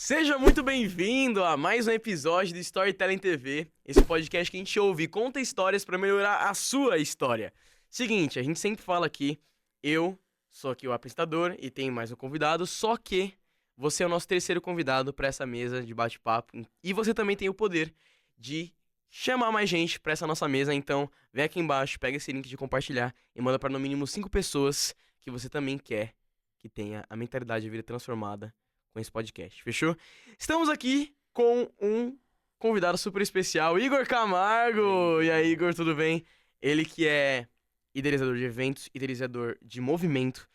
Seja muito bem-vindo a mais um episódio do Storytelling TV, esse podcast que a gente ouve e conta histórias para melhorar a sua história. Seguinte, a gente sempre fala aqui, eu sou aqui o apresentador e tem mais um convidado, só que você é o nosso terceiro convidado para essa mesa de bate-papo e você também tem o poder de chamar mais gente para essa nossa mesa, então vem aqui embaixo, pega esse link de compartilhar e manda para no mínimo 5 pessoas que você também quer que tenha a mentalidade de vida transformada com esse podcast, fechou? Estamos aqui com um convidado super especial, Igor Camargo. E aí, Igor, tudo bem? Ele que é idealizador de eventos, idealizador de movimento,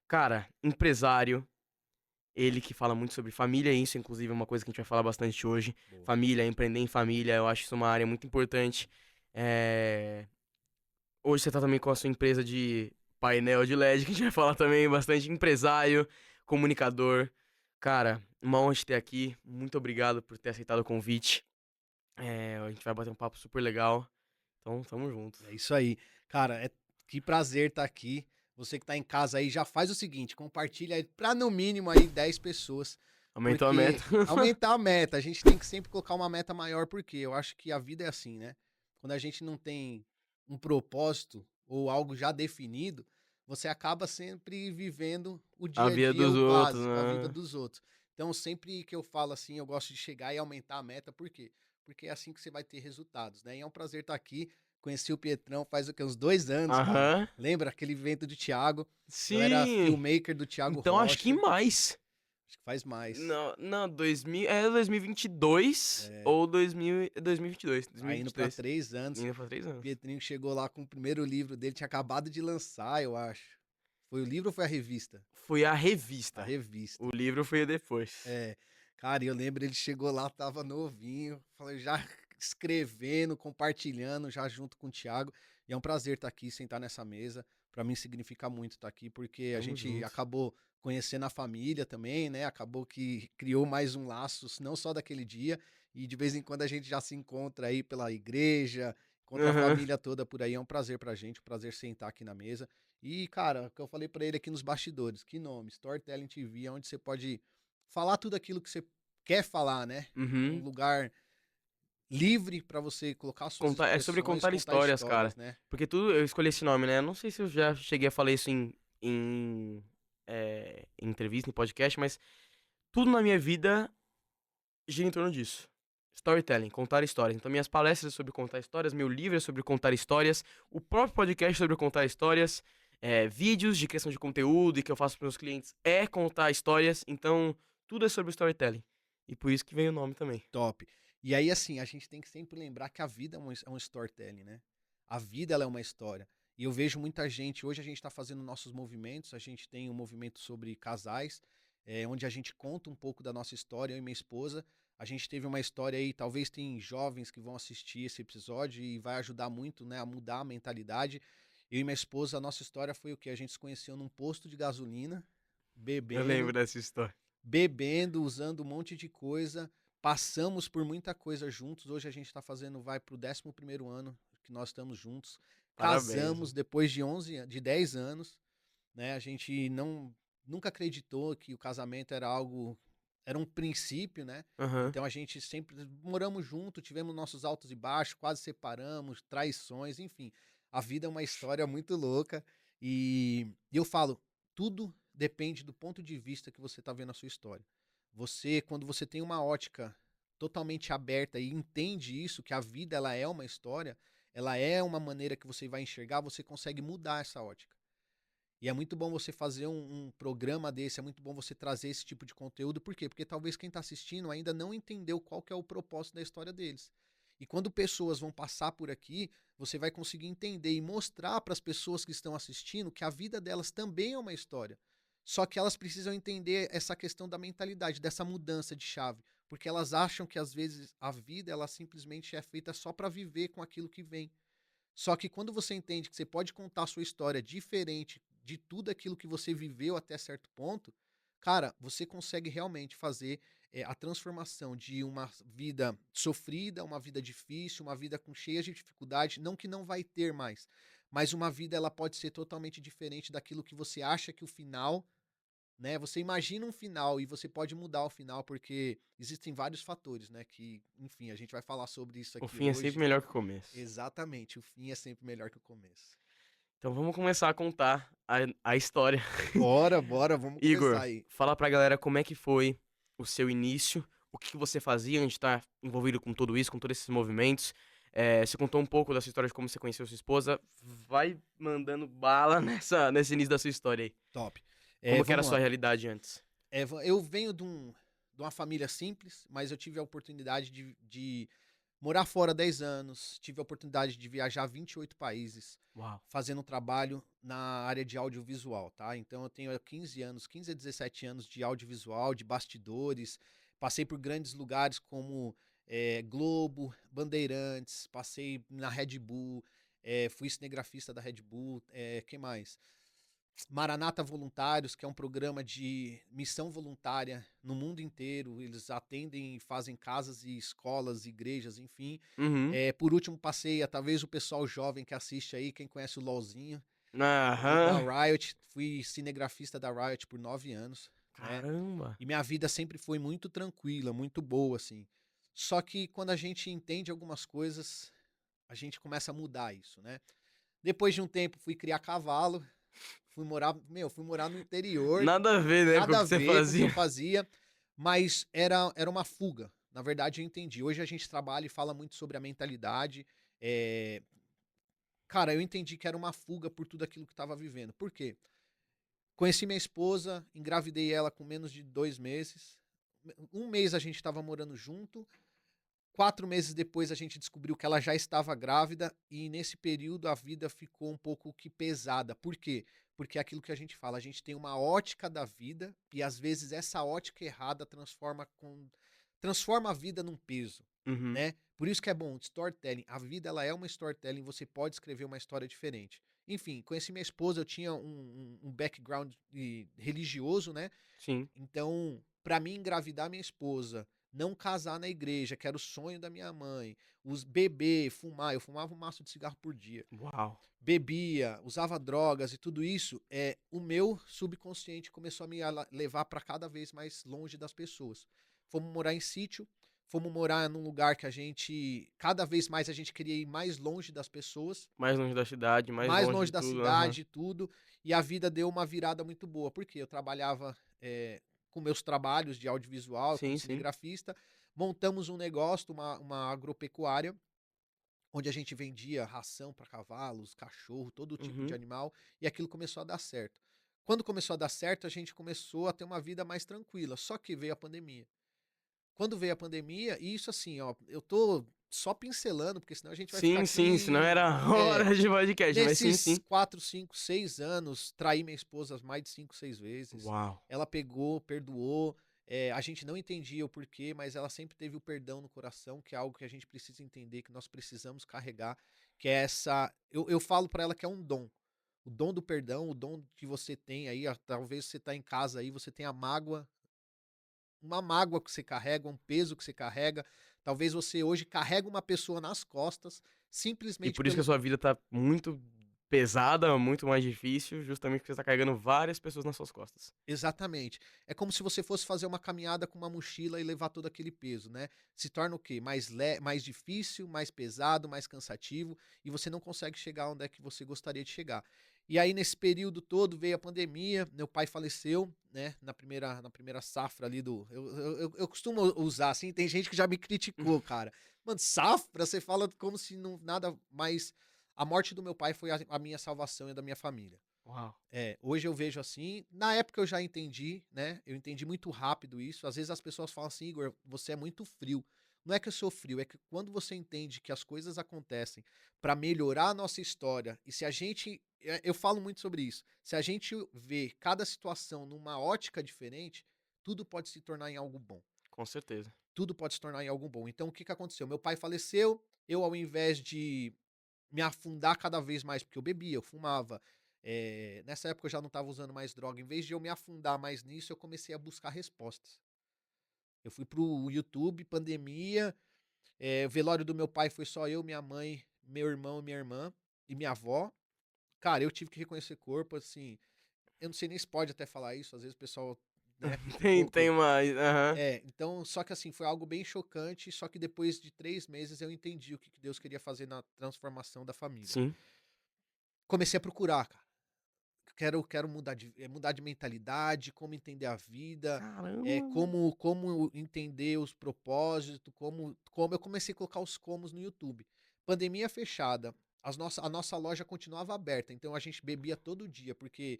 cara, empresário. Ele que fala muito sobre família, isso inclusive é uma coisa que a gente vai falar bastante hoje. Boa. Família, empreender em família, eu acho isso uma área muito importante. Hoje você tá também com a sua empresa de painel de LED, que a gente vai falar também bastante. Empresário, comunicador. Cara, uma honra te ter aqui. Muito obrigado por ter aceitado o convite. A gente vai bater um papo super legal. Então, tamo junto. É isso aí. Cara, que prazer estar aqui. Você que tá em casa aí, já faz o seguinte, compartilha aí pra no mínimo aí 10 pessoas. Aumentou a Porque meta. aumentar a meta, a gente tem que sempre colocar uma meta maior, porque eu acho que a vida é assim, né? Quando a gente não tem um propósito ou algo já definido, você acaba sempre vivendo o A dia a vida dia, dos o outros, básico, a vida né? dos outros. Então, sempre que eu falo assim, eu gosto de chegar e aumentar a meta, por quê? Porque é assim que você vai ter resultados, né? E é um prazer estar aqui. Conheci o Pietrão faz o quê? Uns 2 anos, cara. Aham. Lembra aquele evento do Thiago? Eu era Sim. filmmaker do Thiago Então, acho que Rocha. mais. Acho que faz mais. Não, não, 2000, 2022 É, ou 2022. tá indo pra 2022. 3 anos. Ainda faz 3 O anos. Pietrinho chegou lá com o primeiro livro dele, tinha acabado de lançar, eu acho. Foi o livro ou foi a revista? Foi a A revista. O revista. livro foi depois. É, cara, eu lembro, ele chegou lá, tava novinho, falei, já escrevendo, compartilhando, já junto com o Thiago. E é um prazer estar aqui, sentar nessa mesa. Pra mim significa muito estar aqui, porque a Tamo gente junto. acabou conhecendo a família também, né? Acabou que criou mais um laço, não só daquele dia. E de vez em quando a gente já se encontra aí pela igreja, encontra a Aham. família toda por aí. É um prazer pra gente, um prazer sentar aqui na mesa. E, cara, o que eu falei pra ele aqui nos bastidores, que nome? Storytelling TV, é onde você pode falar tudo aquilo que você quer falar, né? Um Uhum. lugar livre pra você colocar suas É sobre expressões, contar contar histórias, cara. histórias, né? Porque tudo, eu escolhi esse nome, né? Eu não sei se eu já cheguei a falar isso em entrevista, em podcast, mas tudo na minha vida gira em torno disso. Storytelling, contar histórias. Então, minhas palestras é sobre contar histórias, meu livro é sobre contar histórias, o próprio podcast é sobre contar histórias, vídeos de criação de conteúdo e que eu faço para meus clientes é contar histórias. Então, tudo é sobre storytelling. E por isso que vem o nome também. Top. E aí, assim, a gente tem que sempre lembrar que a vida é um storytelling, né? A vida, ela é uma história. E eu vejo muita gente, hoje a gente está fazendo nossos movimentos, a gente tem um movimento sobre casais, onde a gente conta um pouco da nossa história, eu e minha esposa. A gente teve uma história aí, talvez tem jovens que vão assistir esse episódio e vai ajudar muito, né, a mudar a mentalidade. Eu e minha esposa, a nossa história foi o quê? A gente se conheceu num posto de gasolina, Eu lembro bebendo, dessa história. usando um monte de coisa. Passamos por muita coisa juntos. Hoje a gente está fazendo, vai pro 11º ano que nós estamos juntos. Parabéns. Casamos depois de 10 anos, né? A gente nunca acreditou que o casamento era algo, era um princípio, né? Aham. Então a gente sempre moramos junto, tivemos nossos altos e baixos, quase separamos, traições, enfim. A vida é uma história muito louca e eu falo, tudo depende do ponto de vista que você está vendo a sua história. Você, quando você tem uma ótica totalmente aberta e entende isso, que a vida ela é uma história, ela é uma maneira que você vai enxergar, você consegue mudar essa ótica. E é muito bom você fazer um programa desse, é muito bom você trazer esse tipo de conteúdo. Por quê? Porque talvez quem está assistindo ainda não entendeu qual que é o propósito da história deles. E quando pessoas vão passar por aqui, você vai conseguir entender e mostrar para as pessoas que estão assistindo que a vida delas também é uma história. Só que elas precisam entender essa questão da mentalidade, dessa mudança de chave. Porque elas acham que às vezes a vida ela simplesmente é feita só para viver com aquilo que vem. Só que quando você entende que você pode contar a sua história diferente de tudo aquilo que você viveu até certo ponto, cara, você consegue realmente fazer a transformação de uma vida sofrida, uma vida difícil, uma vida com cheias de dificuldade, não que não vai ter mais, mas uma vida ela pode ser totalmente diferente daquilo que você acha que o final né? Você imagina um final e você pode mudar o final porque existem vários fatores, né? Que, enfim, a gente vai falar sobre isso O aqui fim é sempre hoje. melhor que o começo. Exatamente, o fim é sempre melhor que o começo. Então vamos começar a contar a história. Bora, bora, vamos começar Igor, aí. fala pra galera como é que foi o seu início, o que você fazia antes de estar envolvido com tudo isso, com todos esses movimentos. Você contou um pouco da sua história de como você conheceu sua esposa. Vai mandando bala nesse início da sua história aí. Top. Como que era a Vamos sua lá. realidade antes? Eu venho de uma família simples, mas eu tive a oportunidade de morar fora 10 anos, tive a oportunidade de viajar 28 países, Uau. fazendo trabalho na área de audiovisual, tá? Então eu tenho 15 anos, 15 a 17 anos de audiovisual, de bastidores, passei por grandes lugares como Globo, Bandeirantes, passei na Red Bull, fui cinegrafista da Red Bull, que mais? Maranata Voluntários, que é um programa de missão voluntária no mundo inteiro. Eles atendem e fazem casas e escolas, igrejas, enfim. Uhum. Por último, passei a talvez o pessoal jovem que assiste aí, quem conhece o LOLzinho, da Aham. Riot. Fui cinegrafista da Riot por 9 anos, né? Caramba. E minha vida sempre foi muito tranquila, muito boa, assim. Só que quando a gente entende algumas coisas, a gente começa a mudar isso, né? Depois de um tempo, fui criar cavalo. Fui morar no interior, Nada a ver, né, com o nada a que você ver com o que eu fazia. fazia, mas era uma fuga. Na verdade, eu entendi. Hoje a gente trabalha e fala muito sobre a mentalidade. eh, Cara, eu entendi que era uma fuga por tudo aquilo que estava vivendo. Por quê? Conheci minha esposa, engravidei ela com menos de 2 meses. Um mês a gente estava morando junto. 4 meses depois a gente descobriu que ela já estava grávida e nesse período a vida ficou um pouco que pesada. Por quê? Porque é aquilo que a gente fala, a gente tem uma ótica da vida e às vezes essa ótica errada transforma a vida num peso, Uhum. né? Por isso que é bom, storytelling. A vida ela é uma storytelling, você pode escrever uma história diferente. Enfim, conheci minha esposa, eu tinha um background religioso, né? Sim. Então, pra mim engravidar minha esposa, não casar na igreja, que era o sonho da minha mãe, os beber, fumar, eu fumava um maço de cigarro por dia. Uau. Bebia, usava drogas e tudo isso, o meu subconsciente começou a me levar para cada vez mais longe das pessoas. Fomos morar em sítio, fomos morar num lugar que a gente, cada vez mais a gente queria ir mais longe das pessoas, Mais longe da cidade, mais mais longe longe de da tudo. Aham. cidade e tudo, e a vida deu uma virada muito boa, porque eu trabalhava com meus trabalhos de audiovisual, como Sim, sim. cinegrafista, montamos um negócio, uma agropecuária, onde a gente vendia ração para cavalos, cachorro, todo tipo de Uhum. animal, e aquilo começou a dar certo. Quando começou a dar certo, a gente começou a ter uma vida mais tranquila, só que veio a pandemia. Quando veio a pandemia, e isso assim, ó, eu tô só pincelando, porque senão a gente vai ficar Sim, sim, senão aqui. era horas de podcast, mas sim, Nesses sim. 4, 5, 6 anos, traí minha esposa mais de 5, 6 vezes. Uau. Ela pegou, perdoou. A gente não entendia o porquê, mas ela sempre teve o perdão no coração, que é algo que a gente precisa entender, que nós precisamos carregar, que é essa. Eu falo pra ela que é um dom. O dom do perdão, o dom que você tem aí, talvez você tá em casa aí, você tem a mágoa, uma mágoa que você carrega, um peso que você carrega. Talvez você hoje carrega uma pessoa nas costas, E simplesmente por isso que a pelo. sua vida tá muito pesada, muito mais difícil, justamente porque você tá carregando várias pessoas nas suas costas. Exatamente. É como se você fosse fazer uma caminhada com uma mochila e levar todo aquele peso, né? Se torna o quê? Mais difícil, mais pesado, mais cansativo e você não consegue chegar onde é que você gostaria de chegar. E aí, nesse período todo, veio a pandemia, meu pai faleceu, né? Na primeira safra ali do. Eu costumo usar assim, tem gente que já me criticou, cara. Mano, safra, você fala como se não, nada mais. A morte do meu pai foi a minha salvação e a da minha família. Uau. Hoje eu vejo assim. Na época eu já entendi, né? Eu entendi muito rápido isso. Às vezes as pessoas falam assim, Igor, você é muito frio. Não é que eu sou frio, é que quando você entende que as coisas acontecem para melhorar a nossa história, e se a gente. Eu falo muito sobre isso. Se a gente vê cada situação numa ótica diferente, tudo pode se tornar em algo bom. Com certeza. Tudo pode se tornar em algo bom. Então o que aconteceu? Meu pai faleceu, eu ao invés de me afundar cada vez mais, porque eu bebia, eu fumava. Nessa época eu já não estava usando mais droga. Em vez de eu me afundar mais nisso, eu comecei a buscar respostas. Eu fui pro YouTube, pandemia, o velório do meu pai foi só eu, minha mãe, meu irmão e minha irmã e minha avó. Cara, eu tive que reconhecer corpo, assim. eu não sei nem se pode até falar isso, às vezes o pessoal, né, fica um Tem, pouco... tem uma. Aham. Então, só que assim, foi algo bem chocante, só que depois de 3 meses eu entendi o que que Deus queria fazer na transformação da família. Sim. Comecei a procurar, cara. Quero mudar de mentalidade, como entender a vida, Caramba, mano. como entender os propósitos, como eu comecei a colocar os comos no YouTube. Pandemia fechada, a nossa loja continuava aberta, então a gente bebia todo dia, porque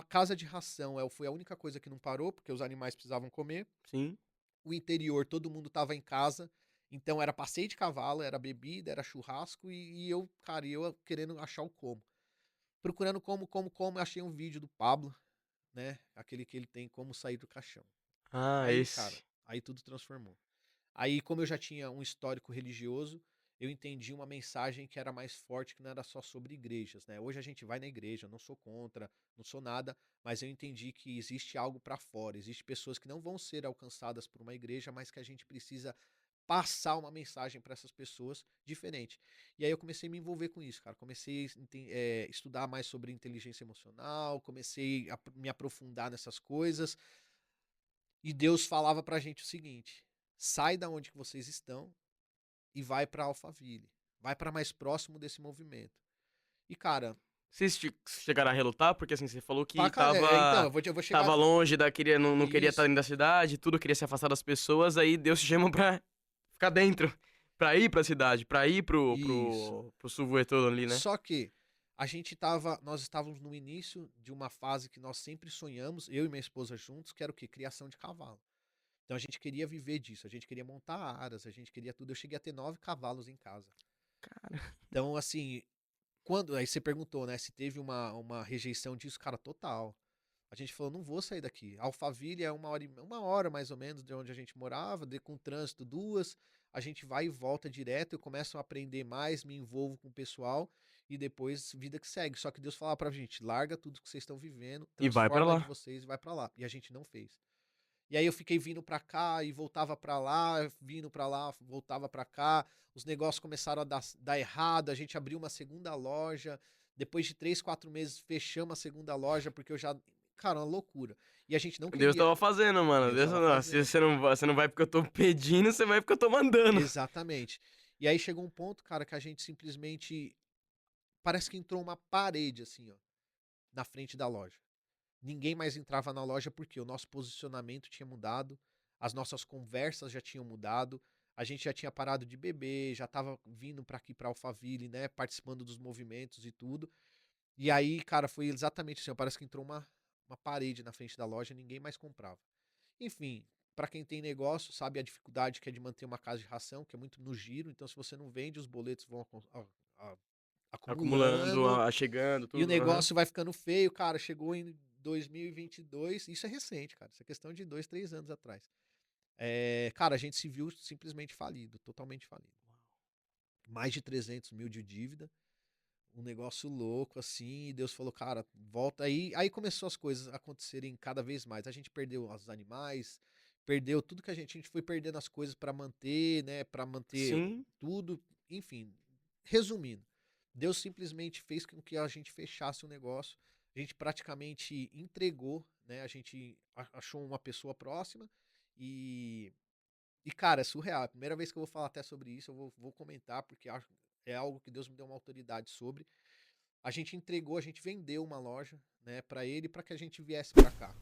casa de ração foi a única coisa que não parou, porque os animais precisavam comer. Sim. O interior, todo mundo estava em casa, então era passeio de cavalo, era bebida, era churrasco, e eu, cara, eu querendo achar o como. Procurando como, achei um vídeo do Pablo, né? Aquele que ele tem como sair do caixão. Ah, Aí, cara, esse. aí tudo transformou. Aí, como eu já tinha um histórico religioso, eu entendi uma mensagem que era mais forte, que não era só sobre igrejas, né? Hoje a gente vai na igreja, não sou contra, não sou nada, mas eu entendi que existe algo para fora, existe pessoas que não vão ser alcançadas por uma igreja, mas que a gente precisa passar uma mensagem para essas pessoas diferente. E aí eu comecei a me envolver com isso, cara. Comecei a estudar mais sobre inteligência emocional, comecei a me aprofundar nessas coisas. E Deus falava pra gente o seguinte: sai da onde que vocês estão e vai pra Alphaville. Vai pra mais próximo desse movimento. E, cara, Vocês chegaram a relutar? Porque assim, você falou que então, tava. eu vou Tava chegar. longe não queria estar Isso, dentro da cidade, tudo, queria se afastar das pessoas, aí Deus te chama pra ficar dentro. Pra ir pra cidade, pra ir isso. pro Suvoe todo ali, né? Só que nós estávamos no início de uma fase que nós sempre sonhamos, eu e minha esposa juntos, que era o quê? Criação de cavalo. Então a gente queria viver disso, a gente queria montar aras, a gente queria tudo. Eu cheguei a ter 9 cavalos em casa. Cara, Então, assim, aí você perguntou, né, se teve uma rejeição disso, cara, total. A gente falou, não vou sair daqui. Alphaville é uma hora mais ou menos de onde a gente morava, com trânsito 2. A gente vai e volta direto, eu começo a aprender mais, me envolvo com o pessoal e depois vida que segue. Só que Deus falava pra gente, larga tudo que vocês estão vivendo, e vai pra transforma de lá. vocês e vai pra lá. E a gente não fez. E aí eu fiquei vindo pra cá e voltava pra lá, vindo pra lá, voltava pra cá. Os negócios começaram a dar errado, a gente abriu uma segunda loja. Depois de 3, 4 meses fechamos a segunda loja porque eu já, cara, uma loucura. E a gente não Deus queria. tava fazendo, mano. Deus Deus estava não, se fazendo. você não vai porque eu tô pedindo, você vai porque eu tô mandando. Exatamente. E aí chegou um ponto, cara, que a gente simplesmente parece que entrou uma parede assim, ó, na frente da loja. Ninguém mais entrava na loja porque o nosso posicionamento tinha mudado, as nossas conversas já tinham mudado, a gente já tinha parado de beber, já tava vindo pra aqui pra Alphaville, né, participando dos movimentos e tudo. E aí, cara, foi exatamente assim, ó, parece que entrou uma parede na frente da loja, ninguém mais comprava. Enfim, pra quem tem negócio, sabe a dificuldade que é de manter uma casa de ração, que é muito no giro, então se você não vende, os boletos vão Acumulando, acumulando, chegando, e o tudo. Aham. negócio vai ficando feio, cara. Chegou em 2022, isso é recente, cara. Isso é questão de 2, 3 anos atrás. Cara, a gente se viu simplesmente falido, totalmente falido. Mais de 300 mil de dívida, um negócio louco assim. E Deus falou, cara, volta aí. Aí começou as coisas a acontecerem cada vez mais. A gente perdeu os animais, perdeu tudo que a gente foi perdendo as coisas pra manter, né? Pra manter Sim. tudo. Enfim, resumindo. Deus simplesmente fez com que a gente fechasse o negócio. A gente praticamente entregou, né? A gente achou uma pessoa próxima e, cara, é surreal. É a primeira vez que eu vou falar até sobre isso, eu vou comentar, porque é algo que Deus me deu uma autoridade sobre. A gente entregou, a gente vendeu uma loja, né, para ele, para que a gente viesse para cá.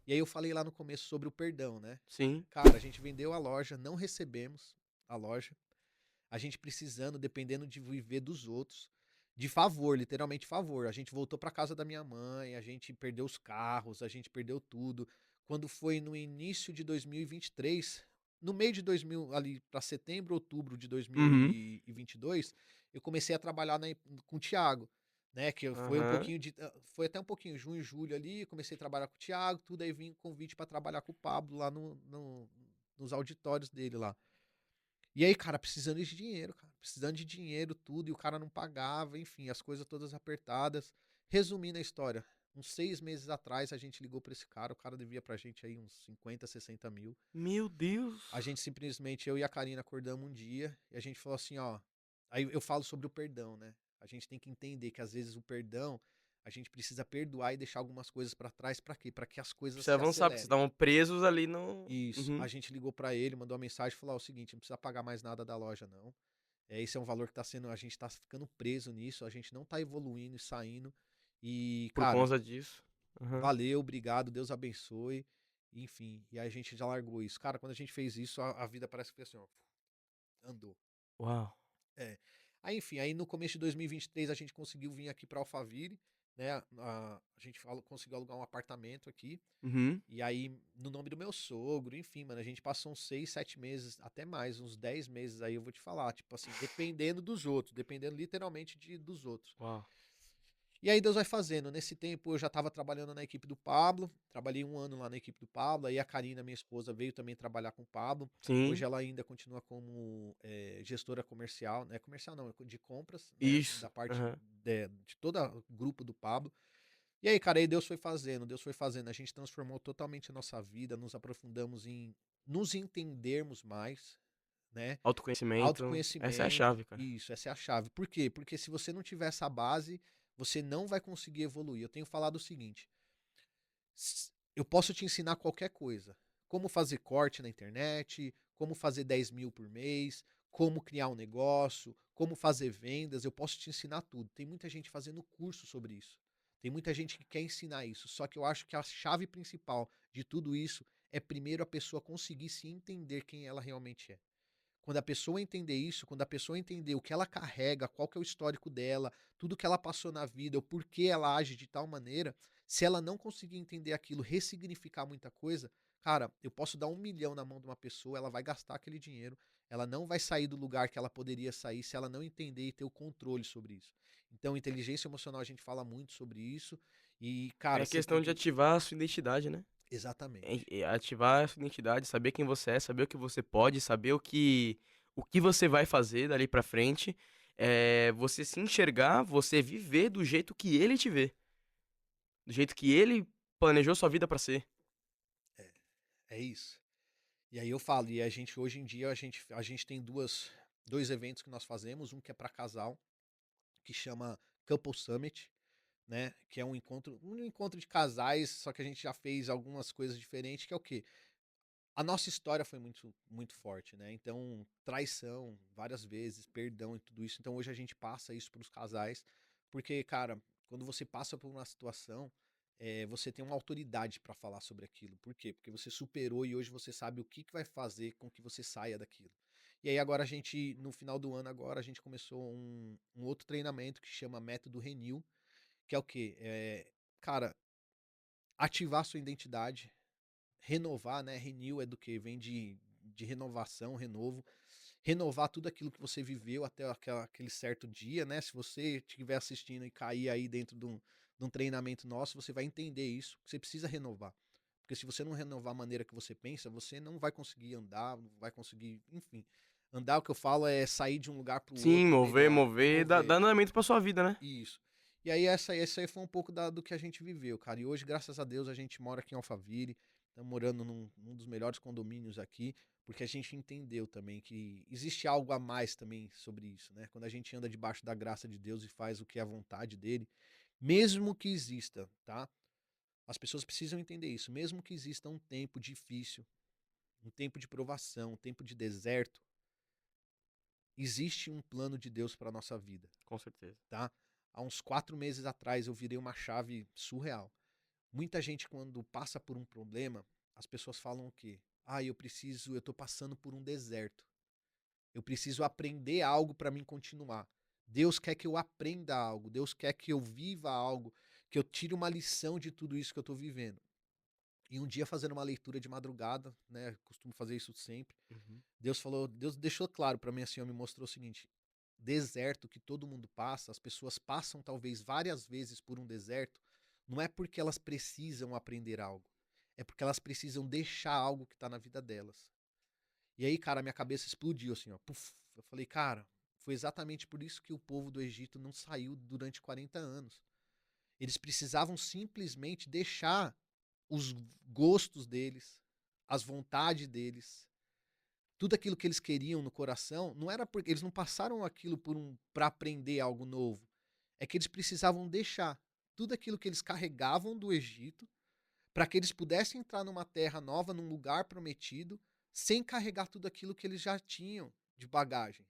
E aí eu falei lá no começo sobre o perdão, né? Sim. Cara, a gente vendeu a loja, não recebemos a loja. A gente precisando, dependendo de viver dos outros, de favor, literalmente favor. A gente voltou para casa da minha mãe, a gente perdeu os carros, a gente perdeu tudo. Quando foi no início de 2023, no meio de 2000, ali para setembro, outubro de Uhum. 2022, eu comecei a trabalhar com o Thiago, né? Que foi um Aham. pouquinho foi até um pouquinho junho, julho ali. Comecei a trabalhar com o Thiago, tudo aí vim convite para trabalhar com o Pablo lá nos auditórios dele lá. E aí, cara, precisando de dinheiro, cara. Precisando de dinheiro, tudo, e o cara não pagava, enfim, as coisas todas apertadas. Resumindo a história, uns 6 meses atrás a gente ligou pra esse cara, o cara devia pra gente aí uns 50, 60 mil. Meu Deus. A gente simplesmente, eu e a Karina acordamos um dia e a gente falou assim, ó. Aí eu falo sobre o perdão, né? A gente tem que entender que às vezes o perdão, a gente precisa perdoar e deixar algumas coisas pra trás, pra quê? Pra que as coisas Precisa se avançar, porque vocês acelerem. estavam presos ali no... Isso. Uhum. A gente ligou pra ele, mandou uma mensagem e falou: ó, é o seguinte, não precisa pagar mais nada da loja, não. Esse é um valor que tá sendo. A gente tá ficando preso nisso, a gente não tá evoluindo e saindo. E, Por cara, conta disso. Uhum. valeu, obrigado, Deus abençoe. Enfim, e aí a gente já largou isso. Cara, quando a gente fez isso, a vida parece que foi assim, ó, andou. Uau. É. Aí, enfim, aí no começo de 2023 a gente conseguiu vir aqui pra Alphaville, né? A gente conseguiu alugar um apartamento aqui. Uhum. E aí, no nome do meu sogro, enfim, mano, a gente passou uns 6, 7 meses, até mais, uns 10 meses aí, eu vou te falar, tipo assim, dependendo dos outros, dependendo literalmente dos outros. Uau. E aí Deus vai fazendo. Nesse tempo eu já tava trabalhando na equipe do Pablo, trabalhei 1 ano lá na equipe do Pablo, aí a Karina, minha esposa, veio também trabalhar com o Pablo. Hoje Sim. ela ainda continua como gestora comercial, né? Comercial não, de compras, né? Isso. Da parte Uhum. de todo o grupo do Pablo. E aí, cara, aí Deus foi fazendo, Deus foi fazendo. A gente transformou totalmente a nossa vida, nos aprofundamos em nos entendermos mais, né? Autoconhecimento. Essa é a Autoconhecimento, chave, cara. isso, essa é a chave. Por quê? Porque se você não tiver essa base, você não vai conseguir evoluir. Eu tenho falado o seguinte: eu posso te ensinar qualquer coisa. Como fazer corte na internet, como fazer 10 mil por mês, como criar um negócio, como fazer vendas, eu posso te ensinar tudo. Tem muita gente fazendo curso sobre isso. Tem muita gente que quer ensinar isso. Só que eu acho que a chave principal de tudo isso é primeiro a pessoa conseguir se entender quem ela realmente é. Quando a pessoa entender isso, quando a pessoa entender o que ela carrega, qual que é o histórico dela, tudo que ela passou na vida, o porquê ela age de tal maneira, se ela não conseguir entender aquilo, ressignificar muita coisa, cara, eu posso dar 1 milhão na mão de uma pessoa, ela vai gastar aquele dinheiro, ela não vai sair do lugar que ela poderia sair se ela não entender e ter o controle sobre isso. Então, inteligência emocional, a gente fala muito sobre isso e, cara, É você tem questão de que. ativar a sua identidade, né? Exatamente. Ativar a sua identidade, saber quem você é, saber o que você pode, saber o que você vai fazer dali pra frente. É você se enxergar, você viver do jeito que ele te vê. Do jeito que ele planejou sua vida pra ser. É, é isso. E aí eu falo, e a gente hoje em dia a gente tem dois eventos que nós fazemos, um que é para casal, que chama Couple Summit, né? Que é um encontro de casais, só que a gente já fez algumas coisas diferentes, que é o quê? A nossa história foi muito, muito forte, né? Então, traição, várias vezes, perdão e tudo isso. Então, hoje a gente passa isso para os casais, porque, cara, quando você passa por uma situação, você tem uma autoridade para falar sobre aquilo. Por quê? Porque você superou e hoje você sabe o que, que vai fazer com que você saia daquilo. E aí, agora a gente, no final do ano, agora a gente começou um outro treinamento que chama Método Renew, que é o quê? Cara, ativar sua identidade, renovar, né? Renew é do que? Vem de renovação, renovo. Renovar tudo aquilo que você viveu até aquele certo dia, né? Se você estiver assistindo e cair aí dentro de um treinamento nosso, você vai entender isso, que você precisa renovar. Porque se você não renovar a maneira que você pensa, você não vai conseguir andar, não vai conseguir, enfim. Andar, o que eu falo é sair de um lugar para o Sim, outro mover, melhor, mover, mover. dá andamento pra sua vida, né? Isso. E aí essa aí foi um pouco do que a gente viveu, cara. E hoje, graças a Deus, a gente mora aqui em Alphaville, estamos morando num dos melhores condomínios aqui, porque a gente entendeu também que existe algo a mais também sobre isso, né? Quando a gente anda debaixo da graça de Deus e faz o que é a vontade dele, mesmo que exista, tá? As pessoas precisam entender isso, mesmo que exista um tempo difícil, um tempo de provação, um tempo de deserto, existe um plano de Deus para nossa vida, Com certeza. tá? Há uns 4 meses atrás eu virei uma chave surreal. Muita gente, quando passa por um problema, as pessoas falam o quê? Ah, eu tô passando por um deserto. Eu preciso aprender algo para mim continuar. Deus quer que eu aprenda algo, Deus quer que eu viva algo, que eu tire uma lição de tudo isso que eu tô vivendo. E um dia fazendo uma leitura de madrugada, né, costumo fazer isso sempre. Uhum. Deus deixou claro para mim assim, me mostrou o seguinte: deserto que todo mundo passa, as pessoas passam talvez várias vezes por um deserto, não é porque elas precisam aprender algo, é porque elas precisam deixar algo que tá na vida delas. E aí, cara, minha cabeça explodiu assim, ó, puf. Eu falei, cara, foi exatamente por isso que o povo do Egito não saiu durante 40 anos. Eles precisavam simplesmente deixar os gostos deles, as vontades deles, tudo aquilo que eles queriam no coração, não era porque eles não passaram aquilo para aprender algo novo. É que eles precisavam deixar. tudo aquilo que eles carregavam do Egito, para que eles pudessem entrar numa terra nova, num lugar prometido, sem carregar tudo aquilo que eles já tinham de bagagem.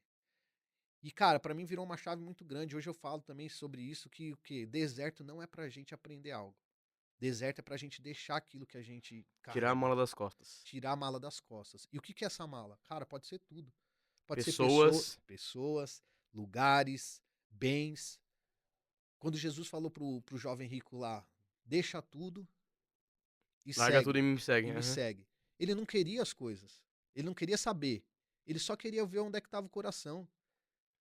E, cara, pra mim virou uma chave muito grande. Hoje eu falo também sobre isso, que o quê? Deserto não é pra gente aprender algo. Deserto é pra gente deixar aquilo que a gente Tirar a carrega, mola das costas. tirar a mala das costas. E o que que é essa mala? Cara, pode ser tudo. Pode ser Pessoas. pessoas, lugares, bens. Quando Jesus falou pro jovem rico lá, deixa tudo e Larga tudo segue, e me segue. e me Aham. segue. Ele não queria as coisas. Ele não queria saber. Ele só queria ver onde é que estava o coração.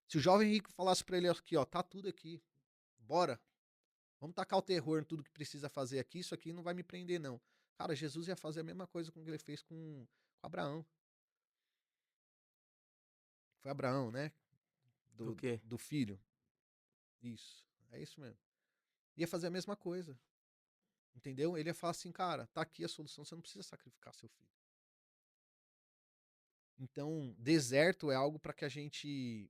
Se o jovem rico falasse pra ele aqui, ó, tá tudo aqui, bora, vamos tacar o terror em tudo que precisa fazer aqui, isso aqui não vai me prender, não. Cara, Jesus ia fazer a mesma coisa com o que ele fez com Abraão. Foi Abraão, né? Do Do, quê? do filho. Isso. É isso mesmo. Ia fazer a mesma coisa. Entendeu? Ele ia falar assim, cara, tá aqui a solução, você não precisa sacrificar seu filho. Então, deserto é algo para que a gente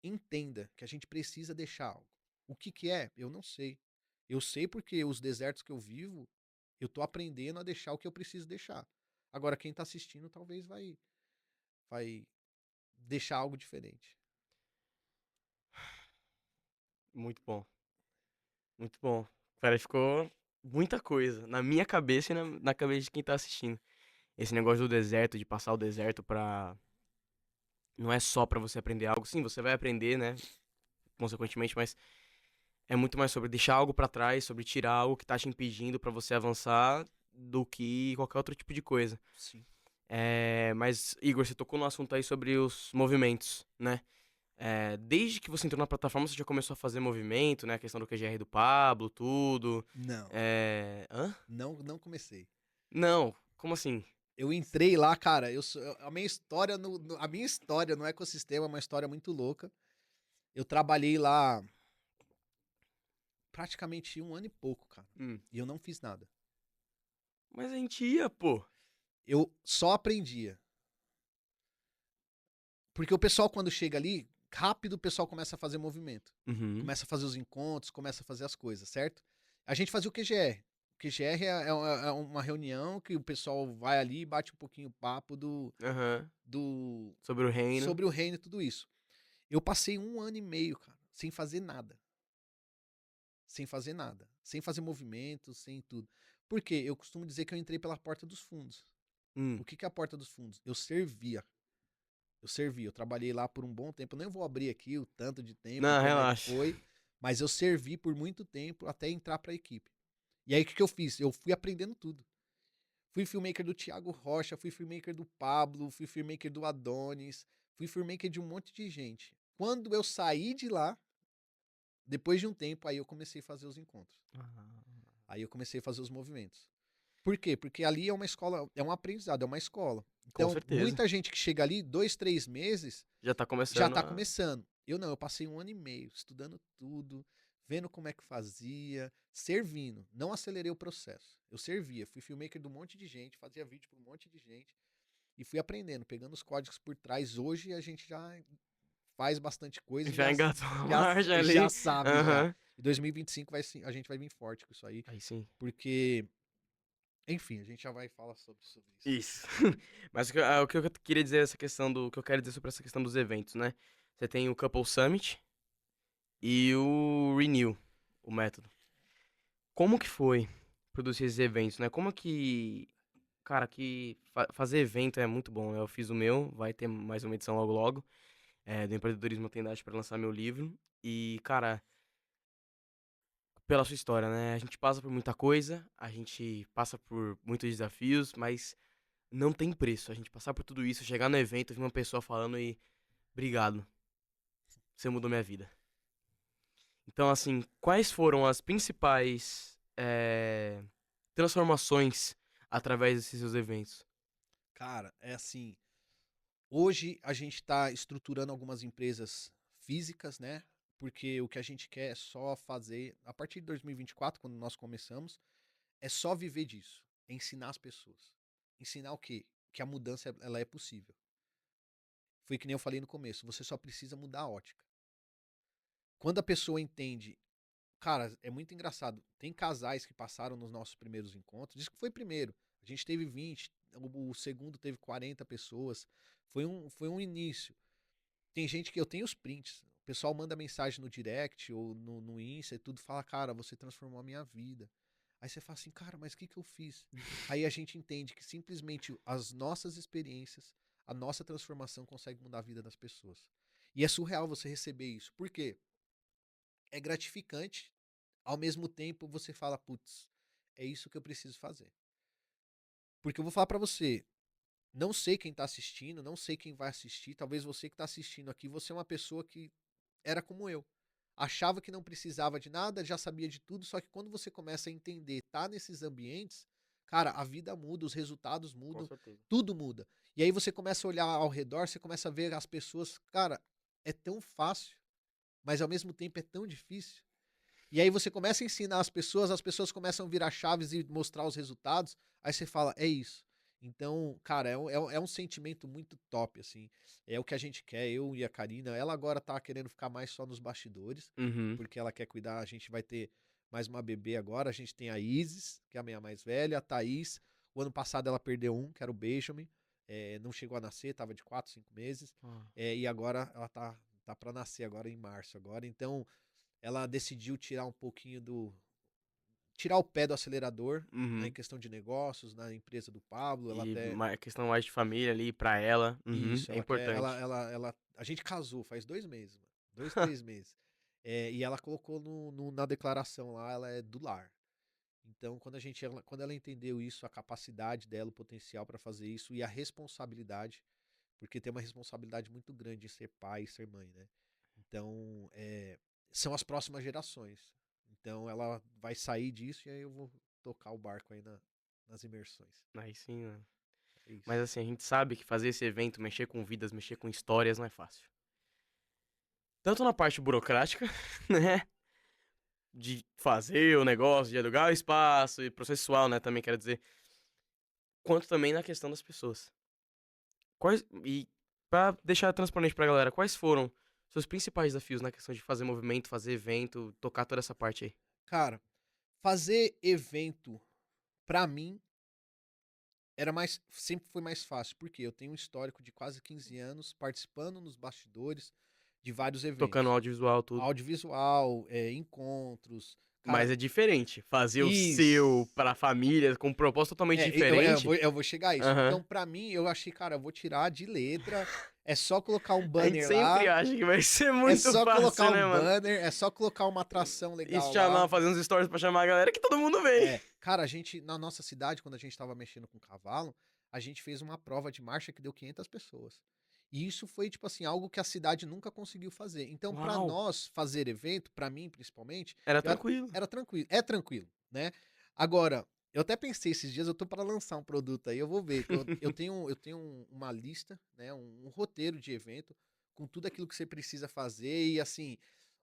entenda que a gente precisa deixar algo. O que que é? Eu não sei. Eu sei porque os desertos que eu vivo, eu tô aprendendo a deixar o que eu preciso deixar. Agora, quem tá assistindo talvez vai deixar algo diferente. Muito bom. Muito bom. Cara, ficou muita coisa na minha cabeça e na cabeça de quem tá assistindo. Esse negócio do deserto, de passar o deserto pra. Não é só pra você aprender algo. Sim, você vai aprender, né? Consequentemente, mas é muito mais sobre deixar algo pra trás, sobre tirar algo que tá te impedindo pra você avançar do que qualquer outro tipo de coisa. Sim. Mas, Igor, você tocou no assunto aí sobre os movimentos, né? Desde que você entrou na plataforma, você já começou a fazer movimento, né? A questão do QGR do Pablo, tudo. Não, Hã? não comecei. Não, como assim? Eu entrei lá, cara, a minha história a minha história no ecossistema é uma história muito louca. Eu trabalhei lá praticamente um ano e pouco, cara. Hum. E eu não fiz nada. Mas a gente ia, pô. Eu só aprendia. Porque o pessoal, quando chega ali, rápido o pessoal começa a fazer movimento. Uhum. Começa a fazer os encontros, começa a fazer as coisas, certo? A gente fazia o QGR. O QGR é uma reunião que o pessoal vai ali e bate um pouquinho o papo Aham. do Sobre o reino. sobre o reino e tudo isso. Eu passei um ano e meio, cara, sem fazer nada. Sem fazer nada. Sem fazer movimento, sem tudo. Por quê? Eu costumo dizer que eu entrei pela porta dos fundos. O Hum. que que é a porta dos fundos? Eu servia. Eu servi, eu trabalhei lá por um bom tempo. Eu nem vou abrir aqui o tanto de tempo, Não, como é que relaxa. foi, mas eu servi por muito tempo até entrar para a equipe. E aí o que, que eu fiz? Eu fui aprendendo tudo. Fui filmmaker do Thiago Rocha, fui filmmaker do Pablo, fui filmmaker do Adonis, fui filmmaker de um monte de gente. Quando eu saí de lá, depois de um tempo, aí eu comecei a fazer os encontros. Aí eu comecei a fazer os movimentos. Por quê? Porque ali é uma escola, é um aprendizado, é uma escola. Com Então, certeza. muita gente que chega ali, 2, 3 meses, Já tá já começando tá a. começando. Eu não, eu passei um ano e meio estudando tudo, vendo como é que fazia, servindo. Não acelerei o processo. Eu servia, fui filmmaker de um monte de gente, fazia vídeo para um monte de gente e fui aprendendo, pegando os códigos por trás. Hoje a gente já faz bastante coisa e Já engatou a marcha já ali. sabe já. Aham. Em 2025 a gente vai vir forte com isso aí, Aí sim. porque, enfim, a gente já vai falar sobre isso. Isso. Mas o que eu queria dizer essa questão do. O que eu quero dizer sobre essa questão dos eventos, né? Você tem o Couple Summit e o Renew, o método. Como que foi produzir esses eventos, né? Como que. Cara, fazer evento é muito bom, né? Eu fiz o meu, vai ter mais uma edição logo logo. Do empreendedorismo tem idade para lançar meu livro. E, cara, pela sua história, né? A gente passa por muita coisa, a gente passa por muitos desafios, mas não tem preço. A gente passar por tudo isso, chegar no evento, ver uma pessoa falando e obrigado, você mudou minha vida. Então, assim, quais foram as principais transformações através desses seus eventos? Cara, é assim, hoje a gente está estruturando algumas empresas físicas, né? Porque o que a gente quer é só fazer, a partir de 2024, quando nós começamos, é só viver disso, é ensinar as pessoas. Ensinar o quê? Que a mudança ela é possível. Foi que nem eu falei no começo, você só precisa mudar a ótica. Quando a pessoa entende, cara, é muito engraçado. Tem casais que passaram nos nossos primeiros encontros. Diz que foi primeiro. A gente teve 20, o segundo teve 40 pessoas. Foi um início. Tem gente que eu tenho os prints. O pessoal manda mensagem no direct ou no Insta e tudo, fala, cara, você transformou a minha vida. Aí você fala assim, cara, mas o que eu fiz? Aí a gente entende que simplesmente as nossas experiências, a nossa transformação consegue mudar a vida das pessoas. E é surreal você receber isso. Por quê? É gratificante, ao mesmo tempo você fala, putz, é isso que eu preciso fazer. Porque eu vou falar pra você, não sei quem tá assistindo, não sei quem vai assistir, talvez você que tá assistindo aqui, você é uma pessoa que era como eu. Achava que não precisava de nada, já sabia de tudo, só que quando você começa a entender, tá nesses ambientes, cara, a vida muda, os resultados Com mudam, certeza. tudo muda. E aí você começa a olhar ao redor, você começa a ver as pessoas, cara, é tão fácil, mas ao mesmo tempo é tão difícil. E aí você começa a ensinar as pessoas começam a virar chaves e mostrar os resultados, aí você fala, é isso. Então, cara, é um sentimento muito top, assim. É o que a gente quer, eu e a Karina. Ela agora tá querendo ficar mais só nos bastidores, Uhum. porque ela quer cuidar. A gente vai ter mais uma bebê agora. A gente tem a Isis, que é a minha mais velha, a Thaís. O ano passado ela perdeu um, que era o Benjamin. Não chegou a nascer, tava de 4, 5 meses. Ah. E agora ela tá para nascer agora em março agora. Então, ela decidiu tirar um pouquinho tirar o pé do acelerador, né, em Uhum. questão de negócios, na empresa do Pablo, ela E até questão mais de família ali pra ela. Uhum. isso, É ela quer, importante. a gente casou faz 2 meses, mano, 2, 3 meses, e ela colocou na declaração lá, ela é do lar. Então, quando ela entendeu isso, a capacidade dela, o potencial para fazer isso e a responsabilidade, porque tem uma responsabilidade muito grande em ser pai e ser mãe, né? Então, são as próximas gerações. Então, ela vai sair disso e aí eu vou tocar o barco aí nas imersões. Aí sim, né? É Mas isso. assim, a gente sabe que fazer esse evento, mexer com vidas, mexer com histórias não é fácil. Tanto na parte burocrática, né? De fazer o negócio, de alugar o espaço e processual, né? Também quero dizer. Quanto também na questão das pessoas. E pra deixar transparente pra galera, quais foram seus principais desafios na questão de fazer movimento, fazer evento, tocar toda essa parte aí? Cara, fazer evento, pra mim, sempre foi mais fácil, porque eu tenho um histórico de quase 15 anos participando nos bastidores de vários Tocando eventos. audiovisual, tudo. Audiovisual, encontros. Mas Cara, é diferente. Fazer o seu isso. pra família com um propósito totalmente Eu diferente. eu vou chegar a isso. Então, Aham. pra mim, eu achei, cara, eu vou tirar de letra. É só colocar um A gente banner sempre lá. acha que vai ser É muito só colocar fácil, um né, mano? banner. É só colocar uma atração E legal chamar, lá. fazer uns stories pra chamar a galera que todo mundo vem. Cara, na nossa cidade, quando a gente tava mexendo com cavalo, a gente fez uma prova de marcha que deu 500 pessoas. E isso foi, tipo assim, algo que a cidade nunca conseguiu fazer. Então, pra Uau. nós fazer evento, pra mim principalmente, Era eu era, tranquilo. era tranquilo. É tranquilo, né? Agora, eu até pensei esses dias, eu tô para lançar um produto aí, eu vou ver. Eu tenho uma lista, né? Um roteiro de evento com tudo aquilo que você precisa fazer. E assim,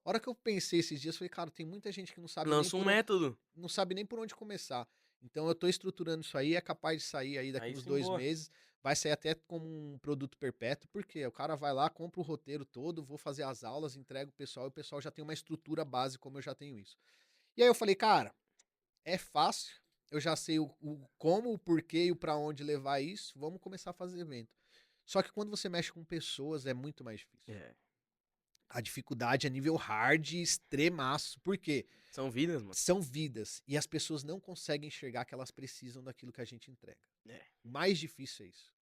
a hora que eu pensei esses dias, eu falei, cara, tem muita gente que Lança um método. não sabe nem por onde começar. Então eu tô estruturando isso aí, é capaz de sair aí daqui Aí uns sim, dois boa. meses. Vai sair até como um produto perpétuo, porque o cara vai lá, compra o roteiro todo, vou fazer as aulas, entrego o pessoal, e o pessoal já tem uma estrutura base, como eu já tenho isso. E aí eu falei, cara, é fácil, eu já sei o como, o porquê e o pra onde levar isso, vamos começar a fazer evento. Só que quando você mexe com pessoas é muito mais difícil. É. A dificuldade é nível hard, extremaço. Por quê? São vidas, mano. São vidas e as pessoas não conseguem enxergar que elas precisam daquilo que a gente entrega. É. O mais difícil é isso.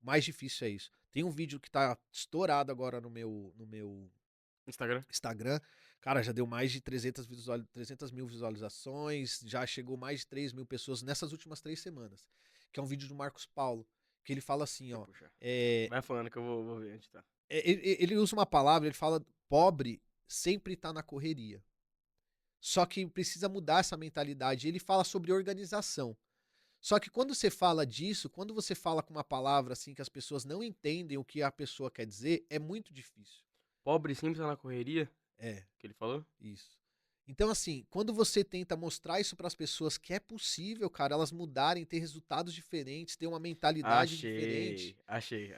O mais difícil é isso. Tem um vídeo que tá estourado agora no meu Instagram. Instagram. Cara, já deu mais de 300 mil visualizações, já chegou mais de 3 mil pessoas nessas últimas 3 semanas. Que é um vídeo do Marcos Paulo, que ele fala assim, Deixa eu ó. puxar. É, Vai falando que eu vou ver onde tá. ele usa uma palavra, ele fala, pobre sempre tá na correria. Só que precisa mudar essa mentalidade. Ele fala sobre organização. Só que quando você fala disso, quando você fala com uma palavra assim que as pessoas não entendem o que a pessoa quer dizer, é muito difícil. Pobre sempre tá na correria, É, que ele falou. isso. Então, assim, quando você tenta mostrar isso para as pessoas que é possível, cara, elas mudarem, ter resultados diferentes, ter uma mentalidade diferente. Achei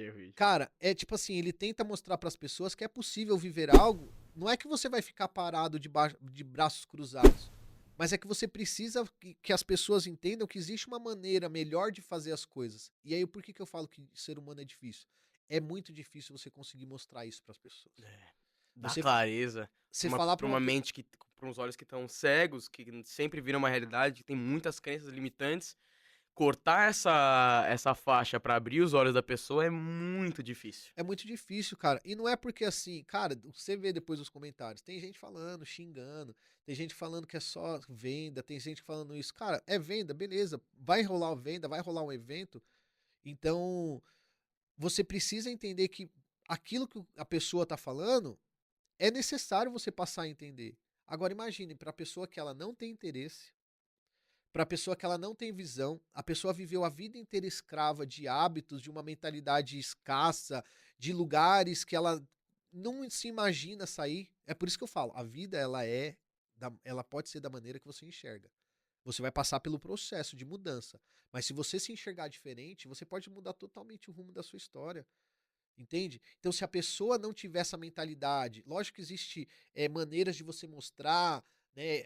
o vídeo. Cara, é tipo assim, ele tenta mostrar para as pessoas que é possível viver algo não é que você vai ficar parado de braços cruzados, mas é que você precisa que as pessoas entendam que existe uma maneira melhor de fazer as coisas. E aí, por que que eu falo que ser humano é difícil? É muito difícil você conseguir mostrar isso para as pessoas. Dá Você, clareza você falar pra para uma mente que, pra uns olhos que estão cegos, que sempre viram uma realidade, que tem muitas crenças limitantes, cortar essa faixa pra abrir os olhos da pessoa é muito difícil. é muito difícil, cara. E não é porque assim, cara, você vê depois os comentários, tem gente falando, xingando, tem gente falando que é só venda, tem gente falando isso. Cara, é venda, beleza. Vai rolar a venda, vai rolar um evento. Então, você precisa entender que aquilo que a pessoa tá falando é necessário você passar a entender. Agora imagine, para a pessoa que ela não tem interesse, para a pessoa que ela não tem visão, a pessoa viveu a vida inteira escrava de hábitos, de uma mentalidade escassa, de lugares que ela não se imagina sair. É por isso que eu falo, a vida ela pode ser da maneira que você enxerga. Você vai passar pelo processo de mudança, mas se você se enxergar diferente, você pode mudar totalmente o rumo da sua história. Entende? Então, se a pessoa não tiver essa mentalidade, lógico que existe maneiras de você mostrar, né?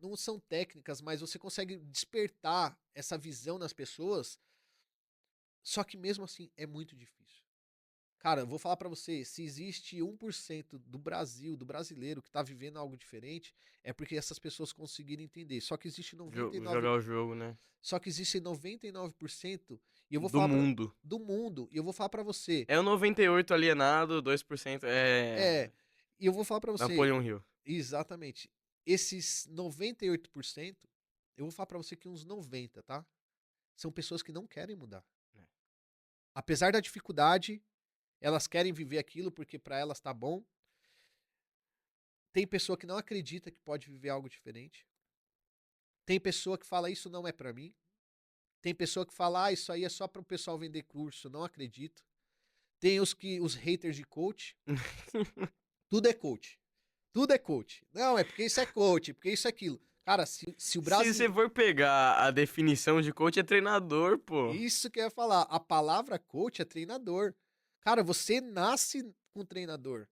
Não são técnicas, mas você consegue despertar essa visão nas pessoas. Só que mesmo assim é muito difícil. Cara, eu vou falar pra você, se existe 1% do Brasil, do brasileiro que tá vivendo algo diferente, é porque essas pessoas conseguiram entender. Só que existe 99, Jogar o jogo, né? só que existe 99% e eu vou Do falar para mundo. do mundo, e eu vou falar pra você. É o 98 alienado, 2% É, é e eu vou falar pra você, Napoleon Hill. exatamente, esses 98%, eu vou falar pra você que uns 90, tá? São pessoas que não querem mudar. É. Apesar da dificuldade, elas querem viver aquilo porque pra elas tá bom. Tem pessoa que não acredita que pode viver algo diferente. Tem pessoa que fala isso não é pra mim. Tem pessoa que fala, ah, isso aí é só para o pessoal vender curso, não acredito. Tem os haters de coach. Tudo é coach. Tudo é coach. Não, é porque isso é coach, porque isso é aquilo. Cara, se o Se você Brasil. for pegar a definição de coach, é treinador, pô. Isso que eu ia falar. A palavra coach é treinador. Cara, você nasce com treinador.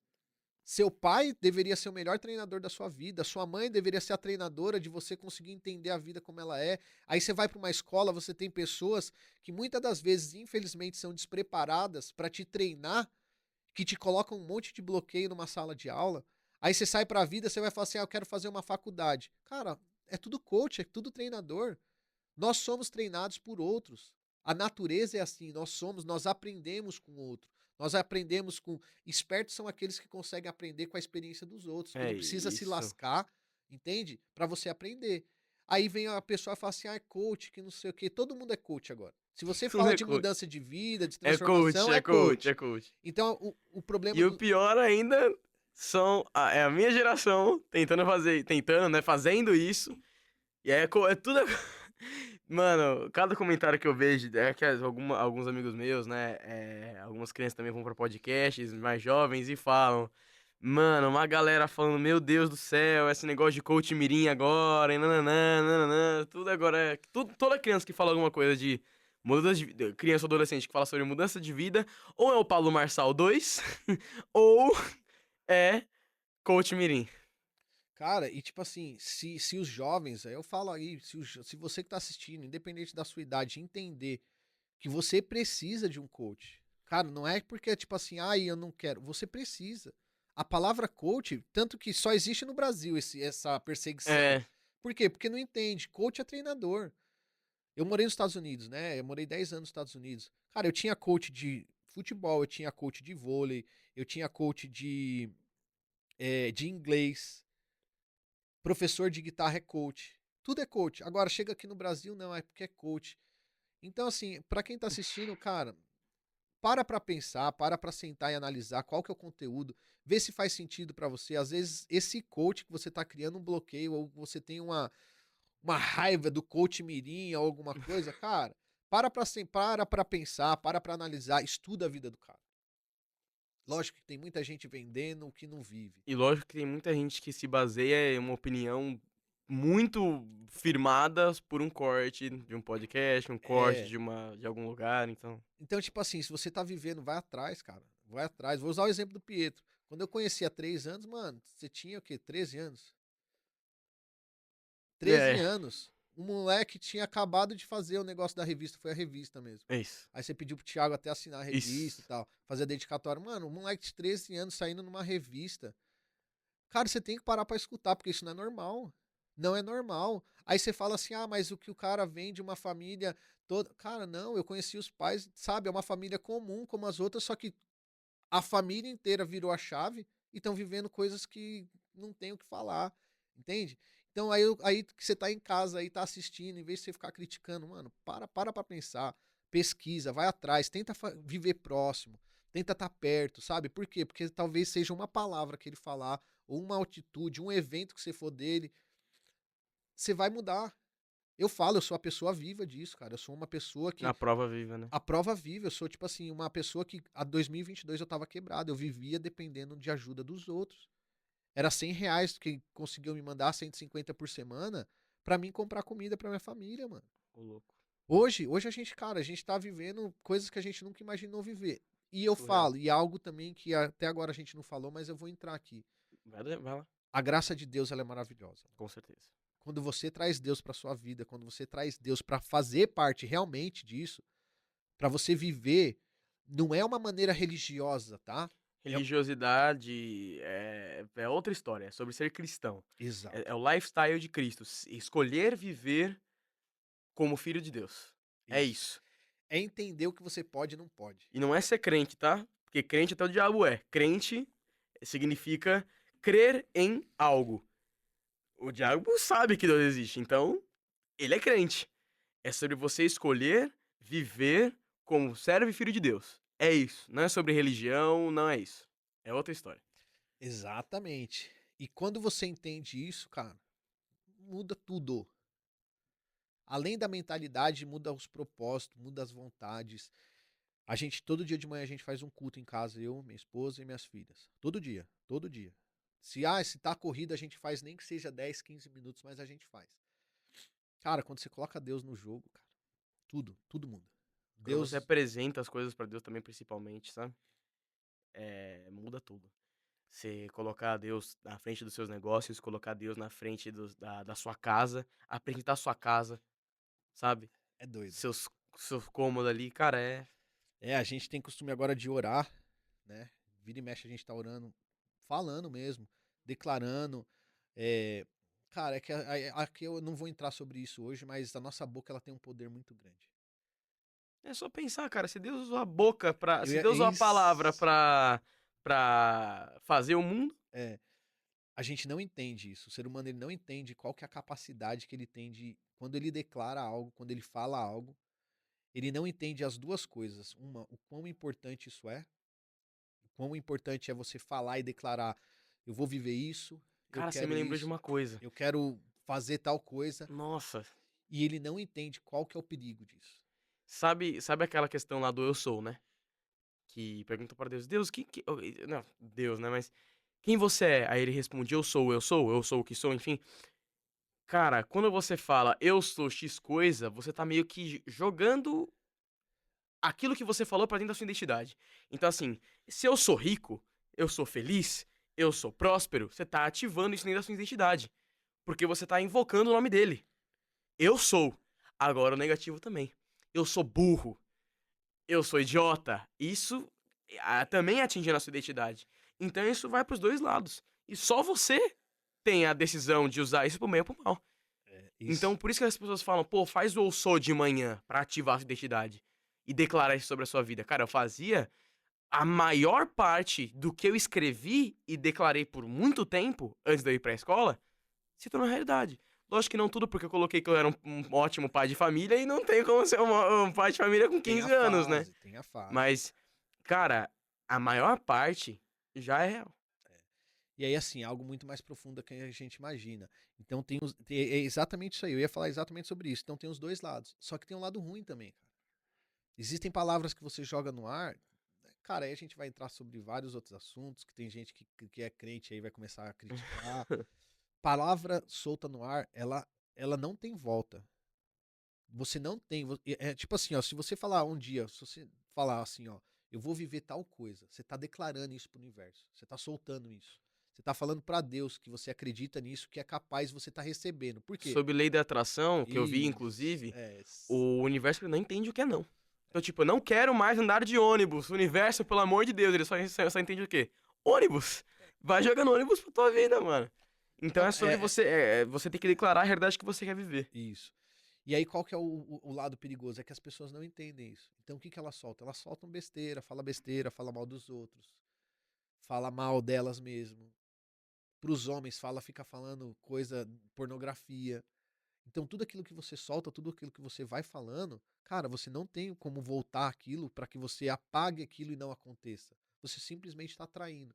Seu pai deveria ser o melhor treinador da sua vida. Sua mãe deveria ser a treinadora de você conseguir entender a vida como ela é. Aí você vai para uma escola, você tem pessoas que muitas das vezes, infelizmente, são despreparadas para te treinar, que te colocam um monte de bloqueio numa sala de aula. Aí você sai para a vida, você vai falar assim: ah, eu quero fazer uma faculdade. Cara, é tudo coach, é tudo treinador. Nós somos treinados por outros. A natureza é assim, nós aprendemos com o outro. Nós aprendemos com. Espertos são aqueles que conseguem aprender com a experiência dos outros, que É não precisa se isso. lascar, entende? Para você aprender. Aí vem a pessoa e fala assim: ah, é coach, que não sei o quê. Todo mundo é coach agora. Se você Tudo fala é de coach. mudança de vida, de É coach, transformação, é é coach, coach. é coach. Então, o problema E o do. pior ainda é a minha geração tentando, né, fazendo isso. E é tudo. Mano, cada comentário que eu vejo, é que alguns amigos meus, né, algumas crianças também vão pra podcasts mais jovens e falam. Mano, uma galera falando, meu Deus do céu, esse negócio de coach mirim agora, e nananã, nananã, tudo agora toda criança que fala alguma coisa de mudança de criança ou adolescente que fala sobre mudança de vida, ou é o Paulo Marçal 2, ou é coach mirim. Cara, e tipo assim, se os jovens, aí eu falo aí, se você que tá assistindo, independente da sua idade, entender que você precisa de um coach. Cara, não é porque tipo assim, ai, eu não quero. Você precisa. A palavra coach, tanto que só existe no Brasil essa perseguição. É, Por quê? Porque não entende. Coach é treinador. Eu morei nos Estados Unidos, né? Eu morei 10 anos nos Estados Unidos. Cara, eu tinha coach de futebol, eu tinha coach de vôlei, eu tinha coach de inglês, professor de guitarra é coach. Tudo é coach. Agora, chega aqui no Brasil, não, é porque é coach. Então, assim, pra quem tá assistindo, cara, para pensar, para sentar e analisar qual que é o conteúdo, ver se faz sentido para você. Às vezes, esse coach que você tá criando um bloqueio, ou você tem uma raiva do coach mirim ou alguma coisa, cara, para pra pensar, para analisar, estuda a vida do cara. Lógico que tem muita gente vendendo o que não vive. e lógico que tem muita gente que se baseia em uma opinião muito firmada por um corte de um podcast, um corte É. de algum lugar, então. Então, tipo assim, se você tá vivendo, vai atrás, cara. Vai atrás. Vou usar o exemplo do Pietro. Quando eu conheci há 3 anos, mano, você tinha o quê? 13 anos? 13 É, anos. O moleque tinha acabado de fazer o negócio da revista, foi a revista mesmo. é isso. Aí você pediu pro Thiago até assinar a revista e Isso. tal, fazer a dedicatória. Mano, um moleque de 13 anos saindo numa revista. Cara, você tem que parar pra escutar, porque isso não é normal. Não é normal. Aí você fala assim, ah, mas o que o cara vem de uma família toda. Cara, não, eu conheci os pais, sabe? É uma família comum como as outras, só que a família inteira virou a chave e estão vivendo coisas que não tem o que falar, entende? Então aí que você tá em casa aí, tá assistindo, em vez de você ficar criticando, mano, para pra pensar, pesquisa, vai atrás, tenta viver próximo, tenta estar perto, sabe? Por quê? Porque talvez seja uma palavra que ele falar, ou uma atitude, um evento que você for dele, você vai mudar. Eu falo, eu sou a pessoa viva disso, cara. Eu sou uma pessoa que A prova viva, né? a prova viva, eu sou, tipo assim, uma pessoa que a 2022 eu tava quebrado, eu vivia dependendo de ajuda dos outros. Era R$ 100 que conseguiu me mandar 150 por semana pra mim comprar comida pra minha família, mano. Ô, louco. Hoje a gente, cara, a gente tá vivendo coisas que a gente nunca imaginou viver. E eu Surreal. falo, e algo também que até agora a gente não falou, mas eu vou entrar aqui. Vai lá. A graça de Deus, ela é maravilhosa. Com certeza. Quando você traz Deus pra sua vida, quando você traz Deus pra fazer parte realmente disso, pra você viver, não é uma maneira religiosa, tá? É Religiosidade é outra história, é sobre ser cristão. exato. É o lifestyle de Cristo. Escolher viver como filho de Deus. É Isso. isso. É entender o que você pode e não pode. E não é ser crente, tá? Porque crente até o diabo é. Crente significa crer em algo. O diabo sabe que Deus existe, então ele é crente. É sobre você escolher viver como servo e filho de Deus. É isso. Não é sobre religião, não é isso. É outra história. Exatamente. E quando você entende isso, cara, muda tudo. Além da mentalidade, muda os propósitos, muda as vontades. A gente, todo dia de manhã, a gente faz um culto em casa, eu, minha esposa e minhas filhas. Todo dia, todo dia. Se tá corrida, a gente faz nem que seja 10, 15 minutos, mas a gente faz. Cara, quando você coloca Deus no jogo, cara, tudo muda. Quando você Deus apresenta as coisas pra Deus também, principalmente, sabe? Muda tudo. Você colocar Deus na frente dos seus negócios, colocar Deus na frente da sua casa, apresentar a sua casa, sabe? é doido. Seus, seus cômodos ali, cara, é. A gente tem costume agora de orar, né? Vira e mexe a gente tá orando, falando mesmo, declarando. É, cara, é que aqui eu não vou entrar sobre isso hoje, mas a nossa boca ela tem um poder muito grande. É só pensar, cara, se Deus usou a boca pra. Eu Se ia, Deus usou a palavra pra fazer o mundo. é, a gente não entende isso. O ser humano ele não entende qual que é a capacidade que ele tem de quando ele declara algo, quando ele fala algo, ele não entende as duas coisas. Uma, o quão importante isso é, o quão importante é você falar e declarar, eu vou viver isso, eu Cara, você me quero lembrou de isso, uma coisa. eu quero fazer tal coisa, Nossa, e ele não entende qual que é o perigo disso. sabe aquela questão lá do eu sou, né? Que pergunta para Deus, Deus, não, Deus, né? Mas quem você é? Aí ele responde, eu sou o que sou, enfim. Cara, quando você fala eu sou X coisa, você tá meio que jogando aquilo que você falou pra dentro da sua identidade. Então, assim, se eu sou rico, eu sou feliz, eu sou próspero, você tá ativando isso dentro da sua identidade. Porque você tá invocando o nome dele. Eu sou. Agora o negativo também. Eu sou burro. Eu sou idiota. Isso também atinge a nossa identidade. Então isso vai pros dois lados. E só você tem a decisão de usar isso pro bem ou pro mal. Isso. Então por isso que as pessoas falam, pô, faz o eu sou de manhã pra ativar a sua identidade. E declarar isso sobre a sua vida. Cara, eu fazia a maior parte do que eu escrevi e declarei por muito tempo, antes de eu ir pra escola, se tornou realidade. Lógico que não tudo, porque eu coloquei que eu era um ótimo pai de família e não tem como ser um pai de família com Tem a 15 anos, né? fase, tem a fase. Mas, cara, a maior parte já é real. E aí, assim, algo muito mais profundo que a gente imagina. Então é exatamente isso aí. Eu ia falar exatamente sobre isso. Então tem os dois lados. Só que tem um lado ruim também, cara. Existem palavras que você joga no ar. Cara, aí a gente vai entrar sobre vários outros assuntos, que tem gente que é crente aí vai começar a criticar. Palavra solta no ar, ela não tem volta. Você não tem. É tipo assim, ó. Se você falar um dia, se você falar assim, ó, eu vou viver tal coisa. Você tá declarando isso pro universo. Você tá soltando isso. Você tá falando pra Deus que você acredita nisso, que é capaz, você tá recebendo. Por quê? Sobre lei da atração, que eu vi, Isso. inclusive, o universo não entende o que é não. Então, tipo, eu não quero mais andar de ônibus. O universo, pelo amor de Deus, ele só entende o quê? Ônibus. Vai jogando ônibus pra tua vida, mano. Então Não, é sobre você, você tem que declarar a realidade que você quer viver. isso. E aí, qual que é o lado perigoso? É que as pessoas não entendem isso. Então, o que que elas soltam? Elas soltam besteira, fala mal dos outros, fala mal delas mesmo. Pros homens, fica falando coisa, pornografia. Então, tudo aquilo que você solta, tudo aquilo que você vai falando, cara, você não tem como voltar aquilo para que você apague aquilo e não aconteça. Você simplesmente está traindo.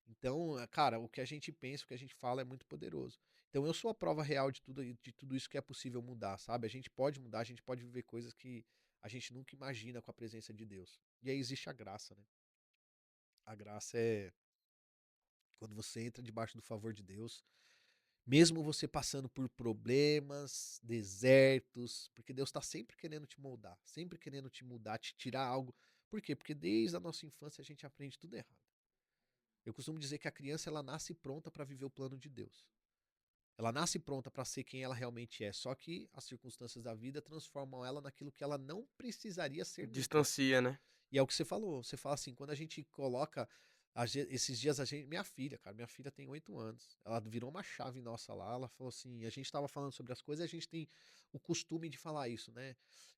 Então, cara, o que a gente pensa, o que a gente fala é muito poderoso. Então, eu sou a prova real de tudo isso que é possível mudar, sabe? A gente pode mudar, a gente pode viver coisas que a gente nunca imagina com a presença de Deus. E aí existe a graça, né? A graça é quando você entra debaixo do favor de Deus, mesmo você passando por problemas, desertos, porque Deus está sempre querendo te moldar, sempre querendo te mudar, te tirar algo. Por quê? Porque desde a nossa infância a gente aprende tudo errado. Eu costumo dizer que a criança ela nasce pronta para viver o plano de Deus. Ela nasce pronta para ser quem ela realmente é, só que as circunstâncias da vida transformam ela naquilo que ela não precisaria ser nunca. Distancia, né? E é o que você falou. Você fala assim, quando a gente coloca. Esses dias a gente. Minha filha, cara, minha filha tem 8 anos. Ela virou uma chave nossa lá. Ela falou assim: a gente tava falando sobre as coisas e a gente tem o costume de falar isso, né?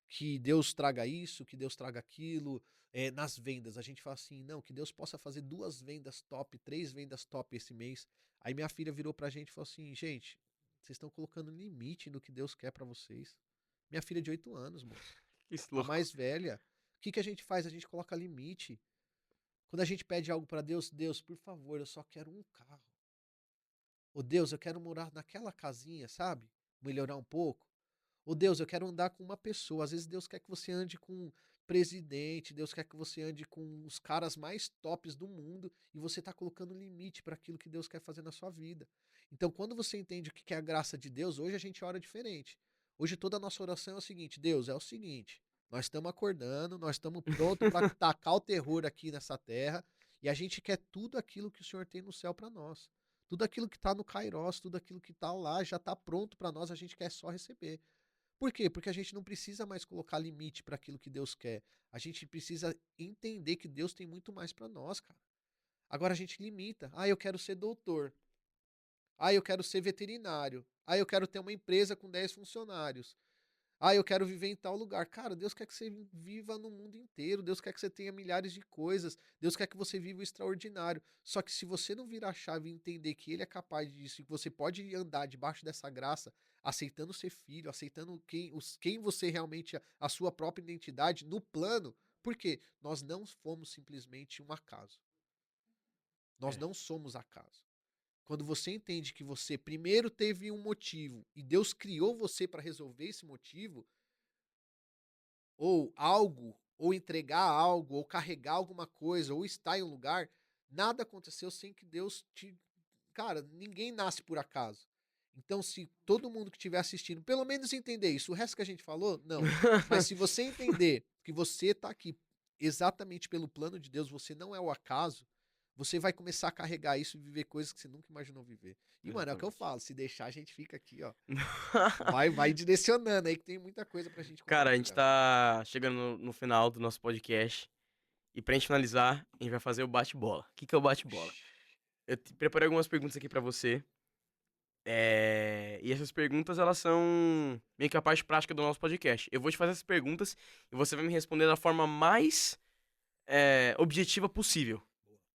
Que Deus traga isso, que Deus traga aquilo. Nas vendas, a gente fala assim: não, que Deus possa fazer 2 vendas top, 3 vendas top esse mês. Aí minha filha virou pra gente e falou assim: gente, vocês estão colocando limite no que Deus quer pra vocês. Minha filha é de 8 anos, moço. Que A louco. mais velha. O que que a gente faz? A gente coloca limite. Quando a gente pede algo pra Deus, Deus, por favor, eu só quero um carro. Ô Deus, eu quero morar naquela casinha, sabe? Melhorar um pouco. Ô Deus, eu quero andar com uma pessoa. Às vezes Deus quer que você ande com um presidente, Deus quer que você ande com os caras mais tops do mundo e você tá colocando limite para aquilo que Deus quer fazer na sua vida. Então, quando você entende o que é a graça de Deus, hoje a gente ora diferente. Hoje toda a nossa oração é o seguinte: Deus, é o seguinte, nós estamos acordando, nós estamos prontos para tacar o terror aqui nessa terra e a gente quer tudo aquilo que o Senhor tem no céu para nós. Tudo aquilo que está no Kairos, tudo aquilo que está lá já está pronto para nós, a gente quer só receber. Por quê? Porque a gente não precisa mais colocar limite para aquilo que Deus quer. A gente precisa entender que Deus tem muito mais para nós, cara. Agora a gente limita. Ah, eu quero ser doutor. Ah, eu quero ser veterinário. Ah, eu quero ter uma empresa com 10 funcionários. Ah, eu quero viver em tal lugar. Cara, Deus quer que você viva no mundo inteiro. Deus quer que você tenha milhares de coisas. Deus quer que você viva o extraordinário. Só que se você não virar a chave e entender que Ele é capaz disso, e que você pode andar debaixo dessa graça, aceitando ser filho, aceitando quem você realmente é, a sua própria identidade no plano. Por quê? Nós não fomos simplesmente um acaso. Nós É. não somos acaso. Quando você entende que você primeiro teve um motivo e Deus criou você para resolver esse motivo, ou algo, ou entregar algo, ou carregar alguma coisa, ou estar em um lugar, nada aconteceu sem que Deus te. Cara, ninguém nasce por acaso. Então, se todo mundo que estiver assistindo, pelo menos entender isso, o resto que a gente falou, não. Mas se você entender que você está aqui exatamente pelo plano de Deus, você não é o acaso, você vai começar a carregar isso e viver coisas que você nunca imaginou viver. E, mano, é o que eu Exatamente. falo, se deixar, a gente fica aqui, ó. Vai direcionando aí que tem muita coisa pra gente Cara, a gente compartilhar. tá chegando no final do nosso podcast. E pra gente finalizar, a gente vai fazer o bate-bola. O que que é o bate-bola? Eu preparei algumas perguntas aqui pra você. E essas perguntas, elas são meio que a parte prática do nosso podcast. Eu vou te fazer essas perguntas e você vai me responder da forma mais objetiva possível,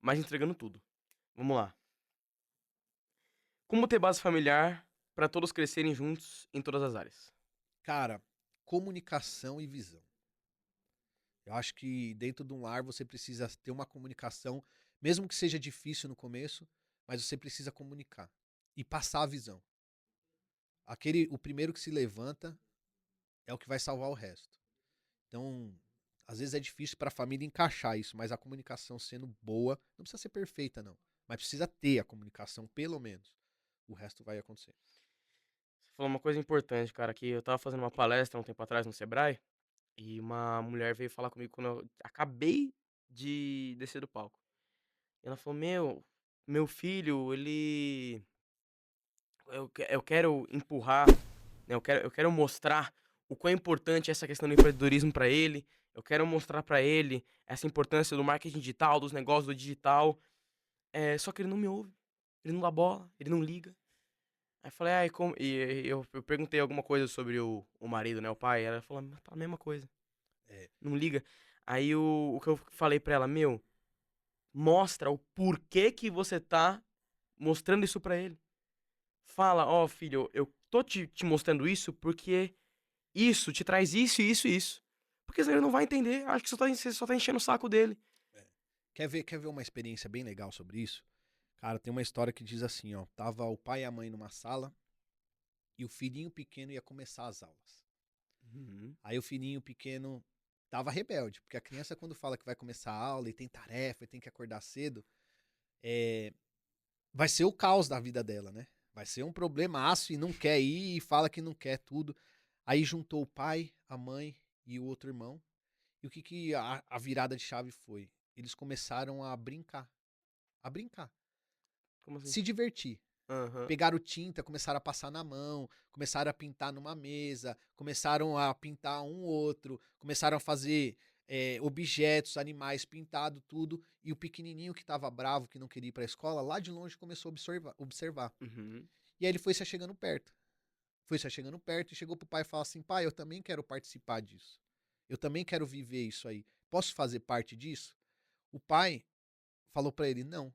mas entregando tudo. Vamos lá. Como ter base familiar pra todos crescerem juntos em todas as áreas? Cara, comunicação e visão. Eu acho que dentro de um lar você precisa ter uma comunicação, mesmo que seja difícil no começo, mas você precisa comunicar e passar a visão. O primeiro que se levanta é o que vai salvar o resto. Então, às vezes é difícil para a família encaixar isso, mas a comunicação sendo boa, não precisa ser perfeita não, mas precisa ter a comunicação pelo menos. O resto vai acontecer. Você falou uma coisa importante, cara, que eu tava fazendo uma palestra um tempo atrás no Sebrae e uma mulher veio falar comigo quando eu acabei de descer do palco. E ela falou: meu filho, ele. Eu quero empurrar, né? Eu quero mostrar o quão importante é essa questão do empreendedorismo pra ele. Eu quero mostrar pra ele essa importância do marketing digital, dos negócios do digital. Só que ele não me ouve. Ele não dá bola, ele não liga. Aí eu falei, ai, como. E eu perguntei alguma coisa sobre o marido, né? O pai. Ela falou, tá a mesma coisa. É, Não liga. Aí o que eu falei pra ela, mostra o porquê que você tá mostrando isso pra ele. Fala, ó, filho, eu tô te mostrando isso porque isso te traz isso, isso e isso. Porque senão ele não vai entender. Acho que você só tá enchendo o saco dele. é. Quer ver uma experiência bem legal sobre isso? Cara, tem uma história que diz assim, ó. Tava o pai e a mãe numa sala e o filhinho pequeno ia começar as aulas. Uhum. Aí o filhinho pequeno tava rebelde, porque a criança quando fala que vai começar a aula e tem tarefa e tem que acordar cedo, é, vai ser o caos da vida dela, né? Vai ser um problemaço e não quer ir e fala que não quer tudo. Aí juntou o pai, a mãe e o outro irmão. E o que a virada de chave foi? Eles começaram a brincar. A brincar. Como assim? Se divertir. Aham. Pegaram tinta, começaram a passar na mão, começaram a pintar numa mesa, começaram a pintar um outro, começaram a fazer objetos, animais, pintado, tudo. E o pequenininho que estava bravo, que não queria ir para a escola, lá de longe começou a observar. Uhum. E aí ele foi se achegando perto. Foi se achegando perto e chegou pro pai e falou assim: pai, eu também quero participar disso. Eu também quero viver isso aí. Posso fazer parte disso? O pai falou para ele: não.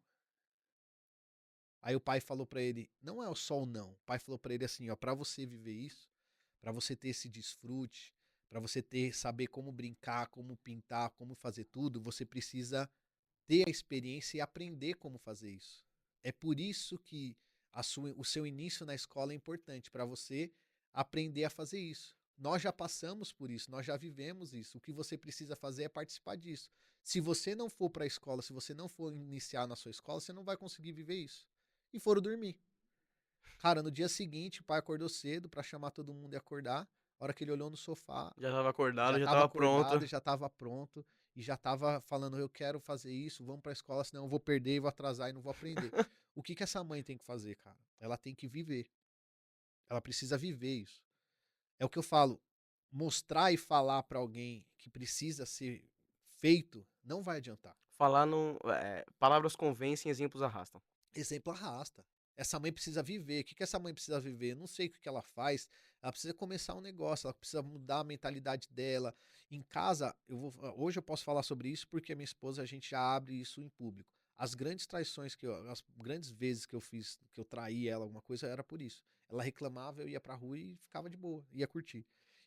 Aí o pai falou pra ele, não é só o não. O pai falou pra ele assim, ó, para você viver isso, pra você ter esse desfrute, pra você ter saber como brincar, como pintar, como fazer tudo, você precisa ter a experiência e aprender como fazer isso. É por isso que o seu início na escola é importante para você aprender a fazer isso. Nós já passamos por isso, nós já vivemos isso. O que você precisa fazer é participar disso. Se você não for para a escola, se você não for iniciar na sua escola, você não vai conseguir viver isso. E foram dormir. Cara, no dia seguinte, o pai acordou cedo para chamar todo mundo e acordar. A hora que ele olhou no sofá, Já tava acordado, já já estava tava pronto. acordado, já estava pronto e já estava falando: eu quero fazer isso, vamos para a escola, senão eu vou perder, vou atrasar e não vou aprender. O que essa mãe tem que fazer, cara? Ela tem que viver. Ela precisa viver isso. É o que eu falo. Mostrar e falar para alguém que precisa ser feito não vai adiantar. Falar não. Palavras convencem, exemplos arrastam. Exemplo arrasta. Essa mãe precisa viver. O que essa mãe precisa viver? Eu não sei o que ela faz. Ela precisa começar um negócio, ela precisa mudar a mentalidade dela. Em casa, hoje eu posso falar sobre isso porque a minha esposa, a gente já abre isso em público. As grandes traições as grandes vezes que eu fiz, que eu traí ela, alguma coisa, era por isso. Ela reclamava, eu ia pra rua e ficava de boa, ia curtir.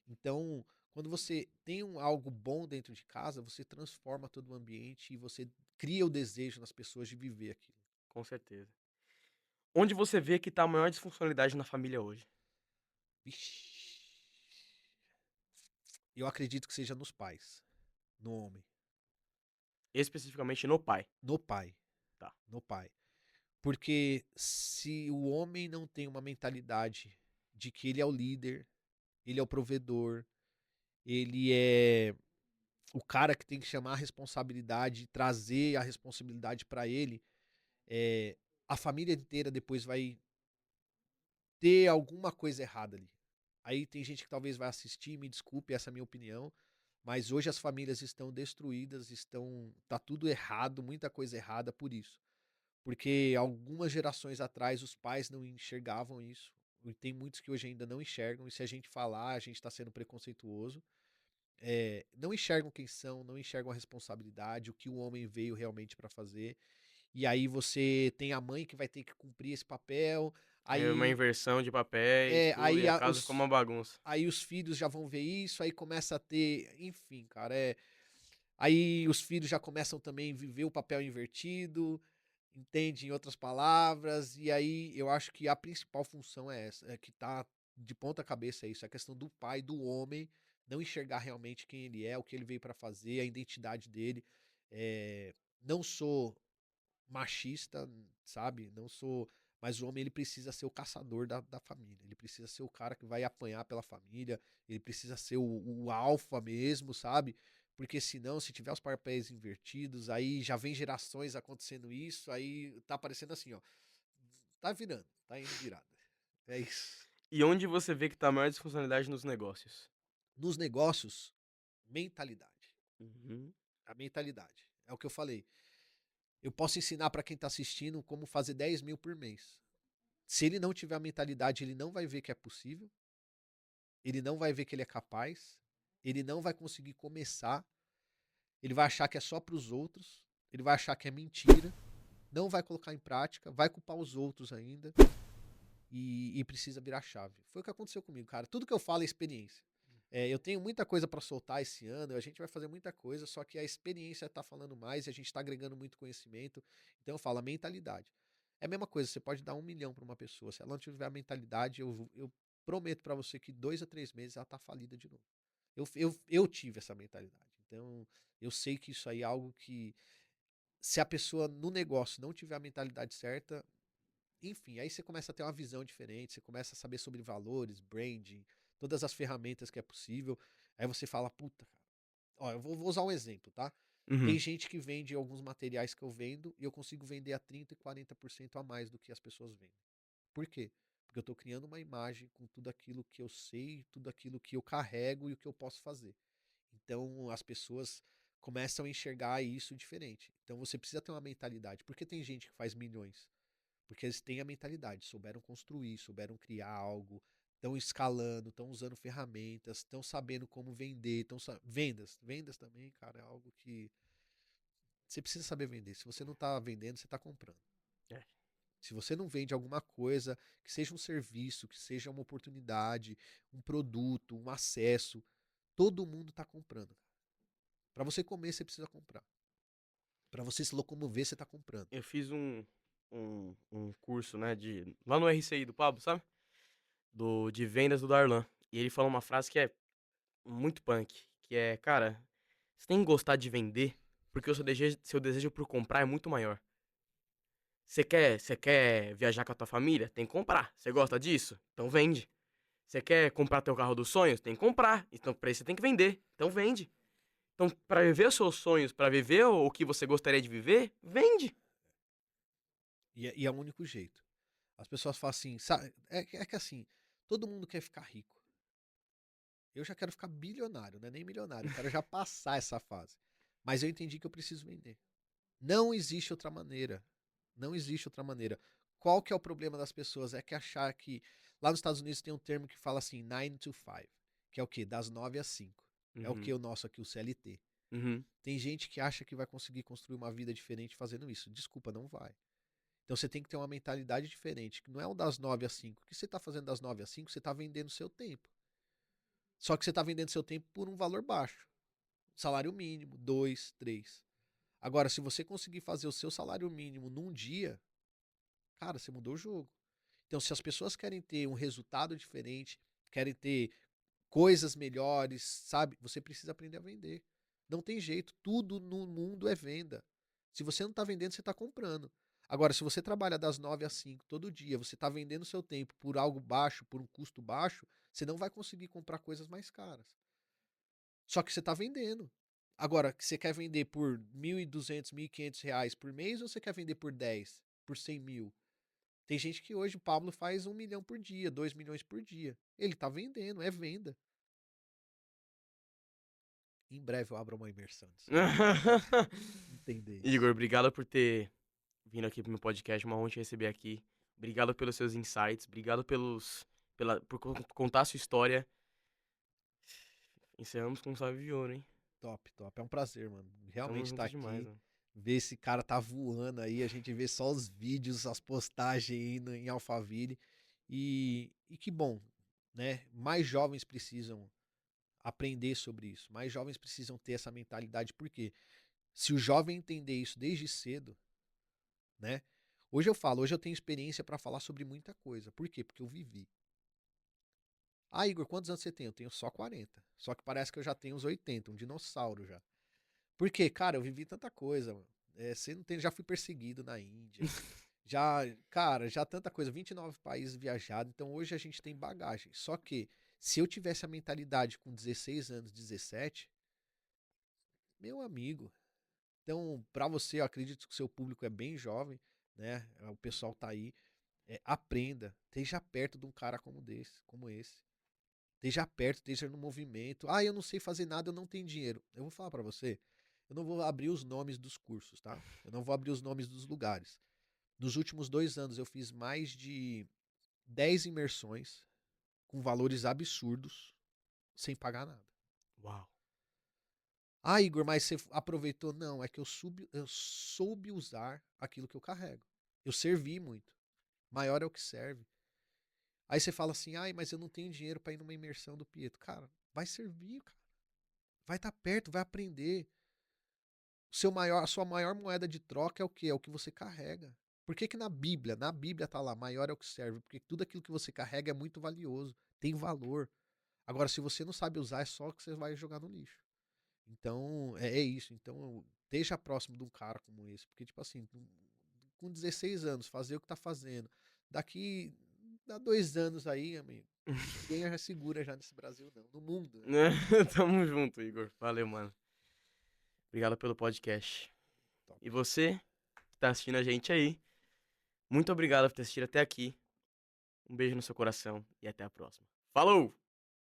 Então, quando você tem algo bom dentro de casa, você transforma todo o ambiente e você cria o desejo nas pessoas de viver aquilo. Com certeza. Onde você vê que tá a maior disfuncionalidade na família hoje? Vixe. Eu acredito que seja nos pais, no homem, Especificamente no pai. no pai, Tá. no pai. Porque se o homem não tem uma mentalidade de que ele é o líder, ele é o provedor, ele é o cara que tem que chamar a responsabilidade, trazer a responsabilidade para ele, é, a família inteira depois vai ter alguma coisa errada ali. Aí tem gente que talvez vai assistir, me desculpe, essa é a minha opinião, mas hoje as famílias estão destruídas, tá tudo errado, muita coisa errada por isso. Porque algumas gerações atrás os pais não enxergavam isso. E tem muitos que hoje ainda não enxergam, e se a gente falar, a gente está sendo preconceituoso. Não enxergam quem são, não enxergam a responsabilidade, o que o homem veio realmente para fazer. E aí você tem a mãe que vai ter que cumprir esse papel, É uma aí inversão de papéis, tudo, e aí a casa ficou uma bagunça. aí os filhos já vão ver isso, aí começa a ter, enfim, cara, aí os filhos já começam também a viver o papel invertido, entende, em outras palavras, e aí eu acho que a principal função é essa, é que tá de ponta cabeça é isso, é a questão do pai, do homem, não enxergar realmente quem ele é, o que ele veio para fazer, a identidade dele. Não sou machista, sabe? Não sou. Mas o homem ele precisa ser o caçador da família. Ele precisa ser o cara que vai apanhar pela família. Ele precisa ser o alfa mesmo, sabe? Porque senão, se tiver os papéis invertidos, aí já vem gerações acontecendo isso, aí tá aparecendo assim, ó. Tá virando, tá indo virada. É isso. E onde você vê que tá a maior disfuncionalidade nos negócios? Nos negócios, mentalidade. Uhum. A mentalidade. É o que eu falei. Eu posso ensinar para quem tá assistindo como fazer 10 mil por mês. Se ele não tiver a mentalidade, ele não vai ver que é possível, ele não vai ver que ele é capaz, ele não vai conseguir começar, ele vai achar que é só para os outros, ele vai achar que é mentira, não vai colocar em prática, vai culpar os outros ainda e precisa virar chave. Foi o que aconteceu comigo, cara. Tudo que eu falo é experiência. Eu tenho muita coisa para soltar esse ano, a gente vai fazer muita coisa, só que a experiência tá falando mais e a gente tá agregando muito conhecimento. Então eu falo, a mentalidade. É a mesma coisa, você pode dar 1 milhão para uma pessoa, se ela não tiver a mentalidade, eu prometo para você que 2 a 3 meses ela tá falida de novo. Eu tive essa mentalidade. Então eu sei que isso aí é algo que, se a pessoa no negócio não tiver a mentalidade certa, enfim, aí você começa a ter uma visão diferente, você começa a saber sobre valores, branding, todas as ferramentas que é possível. Aí você fala, puta, cara. Ó, eu vou usar um exemplo, tá? Tem Uhum. gente que vende alguns materiais que eu vendo e eu consigo vender a 30 e 40% a mais do que as pessoas vendem. Por quê? Porque eu tô criando uma imagem com tudo aquilo que eu sei, tudo aquilo que eu carrego e o que eu posso fazer. Então as pessoas começam a enxergar isso diferente. Então você precisa ter uma mentalidade. Por que tem gente que faz milhões? Porque eles têm a mentalidade, souberam construir, souberam criar algo, estão escalando, estão usando ferramentas, estão sabendo como vender, vendas também, cara, é algo que você precisa saber vender. Se você não está vendendo, você está comprando. É. Se você não vende alguma coisa, que seja um serviço, que seja uma oportunidade, um produto, um acesso, todo mundo está comprando. Para você comer, você precisa comprar. Para você se locomover, você está comprando. Eu fiz um curso, né, lá no RCI do Pablo, sabe? De vendas do Darlan. E ele falou uma frase que é muito punk, que é, cara, você tem que gostar de vender, porque o seu desejo por comprar é muito maior. Você quer viajar com a tua família? Tem que comprar. Você gosta disso? Então vende. Você quer comprar teu carro dos sonhos? Tem que comprar. Então pra isso você tem que vender. Então vende. Então pra viver os seus sonhos, pra viver o que você gostaria de viver, vende. E é o único jeito. As pessoas falam assim, sabe, é que assim, todo mundo quer ficar rico. Eu já quero ficar bilionário, não é nem milionário, eu quero já passar essa fase. Mas eu entendi que eu preciso vender. Não existe outra maneira. Não existe outra maneira. Qual que é o problema das pessoas? É que achar que lá nos Estados Unidos tem um termo que fala assim, 9 to 5, que é o quê? Das 9 às 5. É o que Uhum, o nosso aqui, o CLT. uhum. Tem gente que acha que vai conseguir construir uma vida diferente fazendo isso. Desculpa, não vai. Então você tem que ter uma mentalidade diferente, que não é o das 9 às 5. O que você está fazendo das 9 às 5, você está vendendo seu tempo. Só que você está vendendo seu tempo por um valor baixo. Salário mínimo, 2, 3. Agora, se você conseguir fazer o seu salário mínimo num dia, cara, você mudou o jogo. Então, se as pessoas querem ter um resultado diferente, querem ter coisas melhores, sabe? Você precisa aprender a vender. Não tem jeito, tudo no mundo é venda. Se você não está vendendo, você está comprando. Agora, se você trabalha das 9 às 5 todo dia, você está vendendo seu tempo por algo baixo, por um custo baixo, você não vai conseguir comprar coisas mais caras. Só que você está vendendo. Agora, que você quer vender por 1.200, R$ 1.500 por mês ou você quer vender por 10, por 100 mil? Tem gente que hoje, o Pablo faz 1 milhão por dia, 2 milhões por dia. Ele está vendendo, é venda. Em breve eu abro uma imersão disso aí, você vai entender isso. Igor, obrigado por ter vindo aqui pro meu podcast. Uma honra te receber aqui. Obrigado pelos seus insights. Obrigado por contar a sua história. Encerramos com chave de ouro, hein? Top, top. É um prazer, mano. Tamo Realmente estar junto demais, aqui, mano. ver esse cara tá voando aí, a gente vê só os vídeos, as postagens aí em Alphaville. E que bom, né? Mais jovens precisam aprender sobre isso. Mais jovens precisam ter essa mentalidade, porque se o jovem entender isso desde cedo, né? Hoje eu falo, hoje eu tenho experiência para falar sobre muita coisa. Por quê? Porque eu vivi. Ah, Igor, quantos anos você tem? Eu tenho só 40. Só que parece que eu já tenho uns 80, um dinossauro já. Por quê? Cara, eu vivi tanta coisa, mano. Você não tem, já fui perseguido na Índia. Já, cara, já tanta coisa, 29 países viajados, então hoje a gente tem bagagem. Só que se eu tivesse a mentalidade com 16 anos, 17, Meu amigo. Então, para você, eu acredito que o seu público é bem jovem, né? O pessoal tá aí. Aprenda, esteja perto de um cara como esse. Esteja perto, esteja no movimento. Ah, eu não sei fazer nada, eu não tenho dinheiro. Eu vou falar para você, eu não vou abrir os nomes dos cursos, tá? Eu não vou abrir os nomes dos lugares. Nos últimos 2 anos eu fiz mais de 10 imersões com valores absurdos, sem pagar nada. Uau. Ah, Igor, mas você aproveitou? Não, é que eu soube usar aquilo que eu carrego. Eu servi muito. Maior é o que serve. Aí você fala assim, ai, mas eu não tenho dinheiro para ir numa imersão do Pietro. Cara, vai servir, cara. Vai estar perto, vai aprender. A sua maior moeda de troca é o quê? É o que você carrega. Por que que na Bíblia tá lá, maior é o que serve? Porque tudo aquilo que você carrega é muito valioso, tem valor. Agora, se você não sabe usar, é só que você vai jogar no lixo. Então, é isso. Então, esteja próximo de um cara como esse. Porque, tipo assim, com 16 anos, fazer o que tá fazendo. Daqui a 2 anos aí, amigo, ninguém já segura já nesse Brasil, não. No mundo, né? Tamo junto, Igor. Valeu, mano. Obrigado pelo podcast. Top. E você que tá assistindo a gente aí, muito obrigado por ter assistido até aqui. Um beijo no seu coração e até a próxima. Falou!